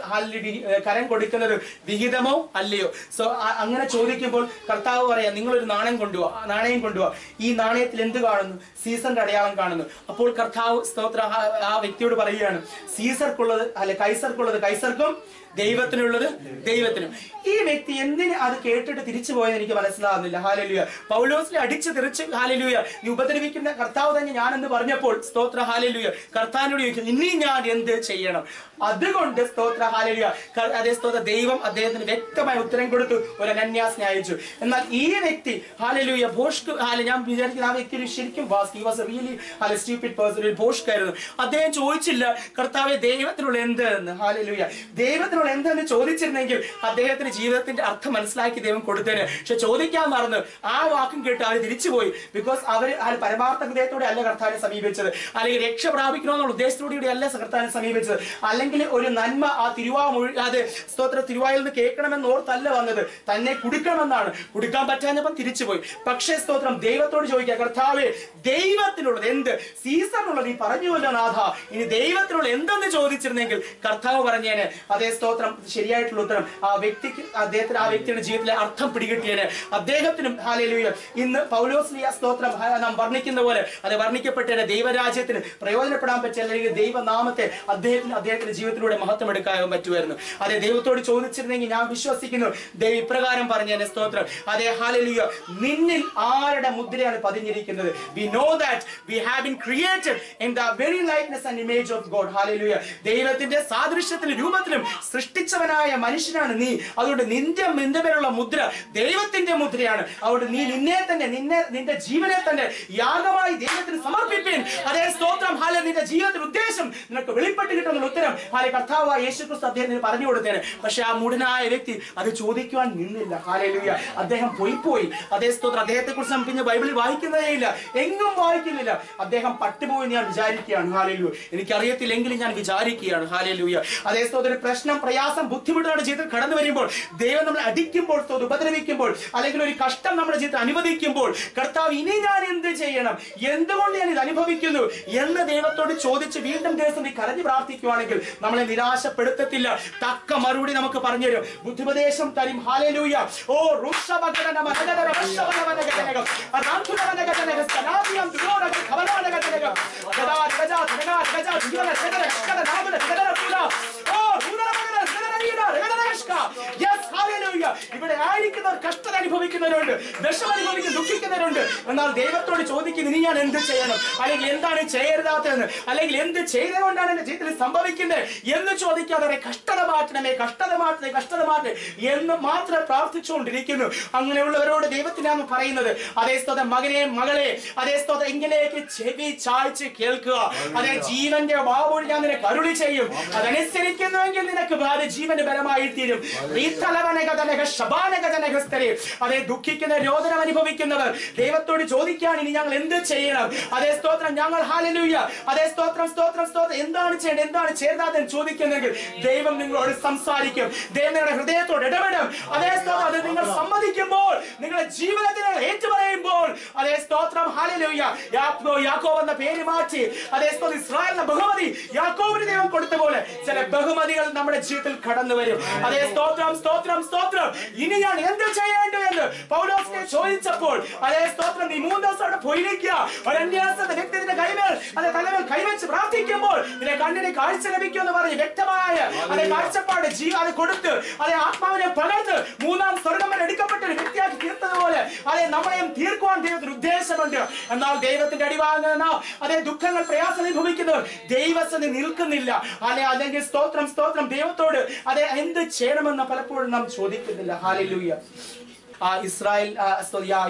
കരം കൊടുക്കുന്നത് വിഹിതമോ അല്ലയോ? സോ അങ്ങനെ ചോദിക്കുമ്പോൾ കർത്താവ് പറയാം, നിങ്ങളൊരു നാണയം കൊണ്ടുപോവാ, ഈ നാണയത്തിൽ എന്ത് കാണുന്നു? സീസറിന്റെ അടയാളം കാണുന്നു. അപ്പോൾ കർത്താവ് സ്തോത്രം ആ വ്യക്തിയോട് പറയുകയാണ്, സീസർക്കുള്ളത് കൈസർക്കുള്ളത് കൈസർക്കും ദൈവത്തിനുള്ളത് ദൈവത്തിനും. ഈ വ്യക്തി എന്തിന് അത് കേട്ടിട്ട് തിരിച്ചു പോയെന്ന് എനിക്ക് മനസ്സിലാവുന്നില്ല. ഹല്ലേലൂയ. പൗലോസിനെ അടിച്ച് തെറിച്ച് ഹല്ലേലൂയ നീ ഉപദ്രവിക്കുന്ന കർത്താവ് തന്നെ ഞാനെന്ന് പറഞ്ഞപ്പോൾ സ്തോത്ര ഹല്ലേലൂയ കർത്താവിനോട് ചോദിക്കുന്നു, ഇനി ഞാൻ എന്ത് ചെയ്യണം? അതുകൊണ്ട് സ്തോത്ര ഹല്ലേലൂയ, അതേ സ്തോത്ര ദൈവം അദ്ദേഹത്തിന് വ്യക്തമായ ഉത്തരം കൊടുത്തു, ഒരു അനന്യാസിനെ അയച്ചു. എന്നാൽ ഈ വ്യക്തി ഹല്ലേലൂയ ഞാൻ വിചാരിക്കുന്ന ആ വ്യക്തി ശരിക്കും ഒരു ഭോഷ്കായിരുന്നു. അദ്ദേഹം ചോദിച്ചില്ല കർത്താവെ ദൈവത്തിനുള്ള എന്ത് എന്ന്. ഹല്ലേലൂയ, ദൈവത്തിനുള്ള എന്തെന്ന് ചോദിച്ചിരുന്നെങ്കിൽ അദ്ദേഹത്തിന്റെ ജീവിതത്തിന്റെ അർത്ഥം മനസ്സിലാക്കി ദൈവം കൊടുത്തേനെ. പക്ഷെ ചോദിക്കാൻ മറന്ന് ആ വാക്കും കേട്ട് അവർ തിരിച്ചുപോയി. ബിക്കോസ് അവർ പരമാർത്ഥ ഹൃദയത്തോടെ അല്ല കർത്താവിനെ സമീപിച്ചത്, അല്ലെങ്കിൽ രക്ഷ പ്രാപിക്കണമെന്നുള്ള ഉദ്ദേശത്തോടുകൂടി അല്ല കർത്താവിനെ സമീപിച്ചത്, അല്ലെങ്കിൽ ഒരു നന്മ ആ തിരുവായിൽ നിന്ന് കേൾക്കണമെന്ന് ഓർത്തല്ല വന്നത്, തന്നെ കുടുക്കണമെന്നാണ്. കുടുക്കാൻ പറ്റാഞ്ഞപ്പം തിരിച്ചുപോയി. പക്ഷേ സ്തോത്രം ദൈവത്തോട് ചോദിക്കുക, കർത്താവേ ദൈവത്തിനുള്ളത് എന്ത്? സീസറിനുള്ളത് നീ പറഞ്ഞുവല്ലോ നാഥ, ഇനി ദൈവത്തിനുള്ള എന്തെന്ന് ചോദിച്ചിരുന്നെങ്കിൽ കർത്താവ് പറഞ്ഞേനെ. അതേ സ്തോത്രം ശരിയായിട്ടുള്ള ഉത്തരം ആ വ്യക്തിയുടെ ജീവിതത്തിലെ അർത്ഥം പിടികിട്ടിയേനെ. അദ്ദേഹത്തിനും ഹല്ലേലൂയ ഇന്ന് പൗലോസ്ലിയ സ്തോത്രം നാം വർണ്ണിക്കുന്ന പോലെ അത് വർണ്ണിക്കപ്പെട്ടേനെ. ദൈവരാജ്യത്തിന് പ്രയോജനപ്പെടാൻ പറ്റിയ അല്ലെങ്കിൽ ദൈവനാമത്തെ അദ്ദേഹത്തിന്റെ ജീവിതത്തിലൂടെ മഹത്വം എടുക്കാൻ പറ്റുമായിരുന്നു. അതേ ദൈവത്തോട് ചോദിച്ചിരുന്നെങ്കിൽ ഞാൻ വിശ്വസിക്കുന്നു ദൈവം ഇപ്രകാരം പറഞ്ഞേനെ. സ്തോത്രം അതേ ഹല്ലേലൂയ, നിന്നിൽ ആരുടെ മുദ്രയാണ് പതിഞ്ഞിരിക്കുന്നത്? We know that we have been created in the very likeness and image of God. Hallelujah, ദൈവത്തിന്റെ സാദൃശ്യത്തിലും രൂപത്തിലും സൃഷ്ടിച്ചവനായ മനുഷ്യനാണ് നീ. അതുകൊണ്ട് നിന്റെ മേലുള്ള മുദ്ര ദൈവത്തിന്റെ മുദ്രയാണ്. അതുകൊണ്ട് നീ നിന്റെ ജീവനെ തന്നെ യാഗമായി ദൈവത്തിന് സമർപ്പിപ്പീൻ. അതേ സ്തോത്രം ഹല്ലേലൂയ, നിന്റെ ജീവിതത്തിന്റെ ഉദ്ദേശം നിനക്ക് വെളിപ്പെട്ട് കിട്ടുന്ന ഉത്തരം കർത്താവ് യേശുക്രിസ്തു അദ്ദേഹത്തിന് പറഞ്ഞു കൊടുത്തേനെ. പക്ഷെ ആ മൂഢനായ വ്യക്തി അത് ചോദിക്കുവാൻ നിന്നില്ല. ഹല്ലേലൂയ, അദ്ദേഹം പോയി. അതേ സ്തോത്രം അദ്ദേഹത്തെ കുറിച്ച് നാം പിന്നെ ബൈബിളിൽ വായിക്കുന്നതേ ഇല്ല, എങ്ങും വായിക്കുന്നില്ല. അദ്ദേഹം പട്ടുപോയി ഞാൻ വിചാരിക്കുകയാണ്. ഹല്ലേലൂയ, എനിക്കറിയത്തില്ലെങ്കിലും ഞാൻ വിചാരിക്കുകയാണ്. ഹല്ലേലൂയ, അതേ സ്തോത്രം പ്രശ്നം, പ്രയാസം, ബുദ്ധിമുട്ടുകളുടെ ജീവിതത്തിൽ കടന്നു വരുമ്പോൾ, ദൈവം നമ്മളെ അടിക്കുമ്പോൾ, ഉപദ്രവിക്കുമ്പോൾ, അല്ലെങ്കിൽ ഒരു കഷ്ടം നമ്മുടെ ജീവിതത്തിൽ അനുവദിക്കുമ്പോൾ, കർത്താവ് ഇനി ഞാൻ എന്ത് ചെയ്യണം, എന്തുകൊണ്ട് ഞാൻ ഇത് അനുഭവിക്കുന്നു എന്ന് ദൈവത്തോട് ചോദിച്ച് വീണ്ടും ദിവസം നീ കരഞ്ഞു പ്രാർത്ഥിക്കുകയാണെങ്കിൽ നമ്മളെ നിരാശപ്പെടുത്തത്തില്ല. തക്ക മറുപടി നമുക്ക് പറഞ്ഞുതരും, ബുദ്ധിപദേശം തരും. ഹല്ലേലൂയ. ഓ ഇവിടെ ആയിരിക്കുന്നവർ കഷ്ടത അനുഭവിക്കുന്നവരുണ്ട്, വിഷം അനുഭവിക്കുന്ന ദുഃഖിക്കുന്നവരുണ്ട്. എന്നാൽ ദൈവത്തോട് ചോദിക്കുന്നത് ഇനി ഞാൻ എന്ത് ചെയ്യണം, അല്ലെങ്കിൽ എന്താണ് ചെയ്യരുതാത്തതെന്ന്, അല്ലെങ്കിൽ എന്ത് ചെയ്തുകൊണ്ടാണ് എന്റെ ജീവിതത്തിൽ സംഭവിക്കുന്നത് എന്ന് ചോദിക്കാതെ കഷ്ടത മാറ്റണമേ എന്ന് മാത്രം പ്രാർത്ഥിച്ചുകൊണ്ടിരിക്കുന്നു. അങ്ങനെയുള്ളവരോട് ദൈവത്തിനാണ് പറയുന്നത്, അതേ സ്തോത്രം മകനെ മകളെ, അതേ സ്തോത്രം എങ്കിലേക്ക് ചെവി ചായ്ച്ച് കേൾക്കുക. അതേ ജീവന്റെ വാവോട് ഞാൻ നിനക്ക് അരുളി ചെയ്യും, അതനുസരിക്കുന്നുവെങ്കിൽ നിനക്ക് ജീവന്റെ ബലമായി തീരും. അതേ ദുഃഖിക്കുന്ന രോദനം അനുഭവിക്കുന്നവർ ദൈവത്തോട് ചോദിക്കാൻ ഇനി ഞങ്ങൾ എന്ത് ചെയ്യണം? അതേ സ്തോത്രം ഞങ്ങൾ ഹല്ലേലൂയ, അതേ സ്തോത്രം എന്താണ് ചെയ്യേണ്ടത്, എന്താണ് ചെയ്താതെന്ന് ചോദിക്കുന്നെങ്കിൽ ദൈവം നിങ്ങളോട് സംസാരിക്കും. ദൈവം നിങ്ങളുടെ ഹൃദയത്തോട് ഇടപെടും. അതേ സ്തോത്രം അത് നിങ്ങൾ സമ്മതിക്കുമ്പോൾ, നിങ്ങളുടെ ജീവിതത്തിൽ ഏറ്റുപറയുമ്പോൾ, അതേ സ്തോത്രം ഹല്ലേലൂയ, യാക്കോബ് എന്ന പേര് മാറ്റി അതേ സ്തോത്രം ഇസ്രായേൽ എന്ന ബഹുമതി യാക്കോബിന് ദൈവം കൊടുത്ത പോലെ ചില ബഹുമതികൾ നമ്മുടെ ജീവിതത്തിൽ കടന്നു വരും. അതേ സ്തോത്രം ഇനി ഞാൻ എന്ത് ചെയ്യേണ്ടു എന്ന് പൗലോസിനെ ചോദിച്ചപ്പോൾ, അതേ സ്തോത്രം നീ 3 ദിവസം അവിടെ പോയിരിക്കുക, ഒരന്യാസത്തെ വ്യക്തിയുടെ തലമേൽ കൈവച്ച് പ്രാർത്ഥിക്കുമ്പോൾ നിന്റെ കണ്ണിന് കാഴ്ച ലഭിക്കുമെന്ന് പറഞ്ഞ് വ്യക്തമായ അതേ കാഴ്ചപ്പാട് അത് കൊടുത്ത് അതേ ആത്മാവിനെ പകർത്ത് 3-ാം സ്വർഗ്ഗം വരെ എടുക്കപ്പെട്ട ഒരു വ്യക്തിയാക്കി തീർത്തതുപോലെ അതേ നമ്മളെയും തീർക്കുവാൻ ദൈവത്തിന് ഉദ്ദേശമുണ്ട്. എന്നാൽ ദൈവത്തിന്റെ അടിവാങ്ങുന്ന അതേ ദുഃഖങ്ങൾ പ്രയാസം അനുഭവിക്കുന്നവർ ദൈവസന്നിധി നിൽക്കുന്നില്ല. അല്ലെങ്കിൽ സ്തോത്രം ദൈവത്തോട് അതേ എന്ത് ചെയ്യണമെന്ന് പലപ്പോഴും നാം ചോദിക്കുന്നില്ല. ഹല്ലേലൂയ. ഇസ്രായേൽ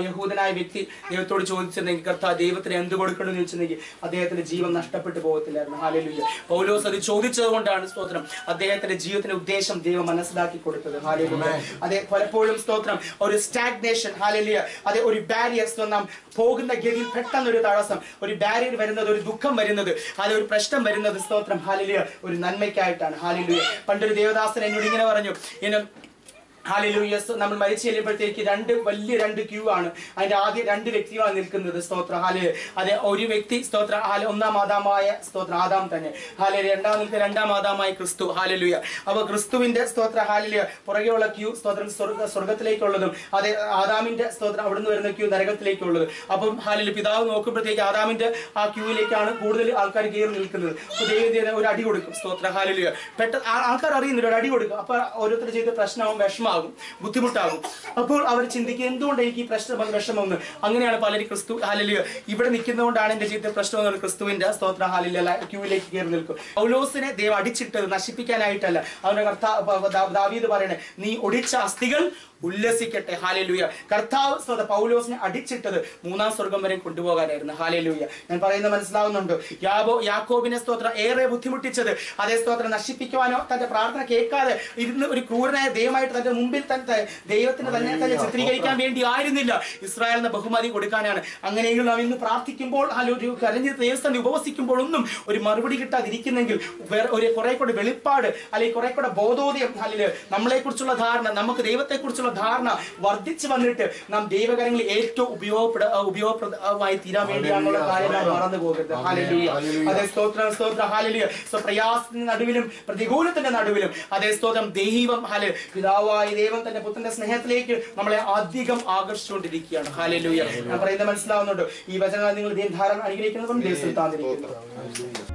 യഹൂദനായ വ്യക്തി ദൈവത്തോട് ചോദിച്ചിരുന്നെങ്കിൽ കർത്താവ് ദൈവത്തിന് എന്ത് കൊടുക്കണമെന്ന് ചോദിച്ചിരുന്നെങ്കിൽ അദ്ദേഹത്തിന്റെ ജീവൻ നഷ്ടപ്പെട്ടു പോകത്തില്ലായിരുന്നു. ഹല്ലേലൂയ. പൗലോസ് അത് ചോദിച്ചത് കൊണ്ടാണ് സ്തോത്രം അദ്ദേഹത്തിന്റെ ജീവിതത്തിന്റെ ഉദ്ദേശം ദൈവം മനസ്സിലാക്കി കൊടുത്തത്. ഹല്ലേലൂയ. അതെ പലപ്പോഴും സ്തോത്രം ഒരു സ്റ്റാഗ്നേഷൻ, ഹല്ലേലൂയ, അതെ ഒരു ബാരിയർ, നാം പോകുന്ന ഗതിയിൽ പെട്ടെന്നൊരു തടസ്സം, ഒരു ബാരിയർ വരുന്നത്, ഒരു ദുഃഖം വരുന്നത്, അതെ ഒരു പ്രശ്നം വരുന്നത് സ്തോത്രം ഹല്ലേലൂയ ഒരു നന്മയ്ക്കായിട്ടാണ്. ഹല്ലേലൂയ. പണ്ടൊരു ദേവദാസൻ എന്നോട് ഇങ്ങനെ പറഞ്ഞു, ഹല്ലേലൂയ, നമ്മൾ മരിച്ചു ചെല്ലുമ്പോഴത്തേക്ക് രണ്ട് ക്യൂ ആണ്. അതിന്റെ ആദ്യം 2 വ്യക്തികളാണ് നിൽക്കുന്നത്. സ്തോത്ര ഹല്ലേലൂയ. അതെ ഒരു വ്യക്തി സ്തോത്ര ഒന്നാം ആദാമായ സ്തോത്ര ആദാം തന്നെ. ഹല്ലേലൂയ. രണ്ടാം ആദാമായ ക്രിസ്തു. ഹല്ലേലൂയ. അപ്പൊ ക്രിസ്തുവിന്റെ സ്തോത്ര ഹല്ലേലൂയ പുറകെയുള്ള ക്യൂ സ്തോത്രം സ്വർഗത്തിലേക്കുള്ളതും അതെ ആദാമിന്റെ സ്തോത്രം അവിടുന്ന് വരുന്ന ക്യൂ നരകത്തിലേക്കുള്ളത്. അപ്പം ഹല്ലേലൂയ പിതാവ് നോക്കുമ്പോഴത്തേക്ക് ആദാമിന്റെ ആ ക്യൂവിലേക്കാണ് കൂടുതൽ ആൾക്കാർ കയറി നിൽക്കുന്നത്. അപ്പൊ ദൈവം ഒരു അടി കൊടുക്കും. സ്തോത്ര ഹല്ലേലൂയ. പെട്ടെന്ന് ആൾക്കാർ അറിയുന്നില്ല, ഒരു അടി കൊടുക്കും. അപ്പൊ ഓരോരുത്തർ ചെയ്ത് പ്രശ്നമാവും, വിഷമാവും. പ്രയാസമാകും, ബുദ്ധിമുട്ടാകും. അപ്പോൾ അവർ ചിന്തിക്കുക എന്തുകൊണ്ട് എനിക്ക് ഈ വിഷമമെന്ന്. അങ്ങനെയാണ് പലരും ക്രിസ്തു ഹല്ലേലൂയ ഇവിടെ നിൽക്കുന്നതുകൊണ്ടാണ് എന്റെ ജീവിതത്തിൽ പ്രശ്നം. ക്രിസ്തുവിന്റെ സ്തോത്ര ഹല്ലേലൂയ ക്യൂവിലേക്ക് കയറി നിൽക്കും. പൗലോസിനെ ദൈവം അടിച്ചിട്ടത് നശിപ്പിക്കാനായിട്ടല്ല. അവന്റെ ദാവീദ് പറയണേ, നീ ഒടിച്ച അസ്ഥികൾ ഉല്ലസിക്കട്ടെ. ഹല്ലേലൂയ. കർത്താവ് പൗലോസിനെ അടിച്ചിട്ടത് മൂന്നാം സ്വർഗം വരെ കൊണ്ടുപോകാനായിരുന്നു. ഹല്ലേലൂയ. ഞാൻ പറയുന്നത് മനസ്സിലാവുന്നുണ്ട്. യാക്കോബിനെ സ്തോത്രം ഏറെ ബുദ്ധിമുട്ടിച്ചത് അതേ സ്തോത്രം നശിപ്പിക്കുവാനോ തന്റെ പ്രാർത്ഥന കേൾക്കാതെ ഇരുന്ന് ഒരു ക്രൂരനായ ദൈവമായിട്ട് തന്റെ മുമ്പിൽ ദൈവത്തിന് തന്നെ ചിത്രീകരിക്കാൻ വേണ്ടി ആയിരുന്നില്ല, ഇസ്രായേലിന് ബഹുമതി കൊടുക്കാനാണ്. അങ്ങനെയെങ്കിൽ നാം ഇന്ന് പ്രാർത്ഥിക്കുമ്പോൾ ഒരു കരഞ്ഞ് ദേവസ്ഥ ഉപവസിക്കുമ്പോൾ ഒന്നും ഒരു മറുപടി കിട്ടാതിരിക്കുന്നെങ്കിൽ ഒരു കുറെ കൂടെ വെളിപ്പാട് അല്ലെങ്കിൽ കുറെ കൂടെ ബോധോദയം അല്ലെങ്കിൽ നമ്മളെ കുറിച്ചുള്ള ധാരണ, നമുക്ക് ദൈവത്തെ കുറിച്ചുള്ള ധാരണ വർദ്ധിച്ചു വന്നിട്ട് നാം ദൈവകരങ്ങളിൽ ഏറ്റവും ഉപയോഗപ്രദമായി തീരാൻ വേണ്ടിയാണുള്ള കാര്യം നാം മറന്നു പോകരുത്. ഹല്ലേലൂയ. അതേ സ്തോത്രം സ്തോത്രം ഹല്ലേലൂയ. പ്രയാസത്തിന്റെ നടുവിലും പ്രതികൂലത്തിന്റെ നടുവിലും അതേ സ്തോത്രം ദൈവം പിതാവായ ദൈവം തന്റെ പുത്രന്റെ സ്നേഹത്തിലേക്ക് നമ്മളെ അധികം ആകർഷിച്ചുകൊണ്ടിരിക്കുകയാണ്. ഹല്ലേലൂയ. ഞാൻ പറയുന്നത് മനസ്സിലാവുന്നുണ്ട്. ഈ വചനങ്ങൾ നിങ്ങൾ ധാരാളം അനുഗ്രഹിക്കുന്നതും ദേശം താന്നിരിക്കുന്നു.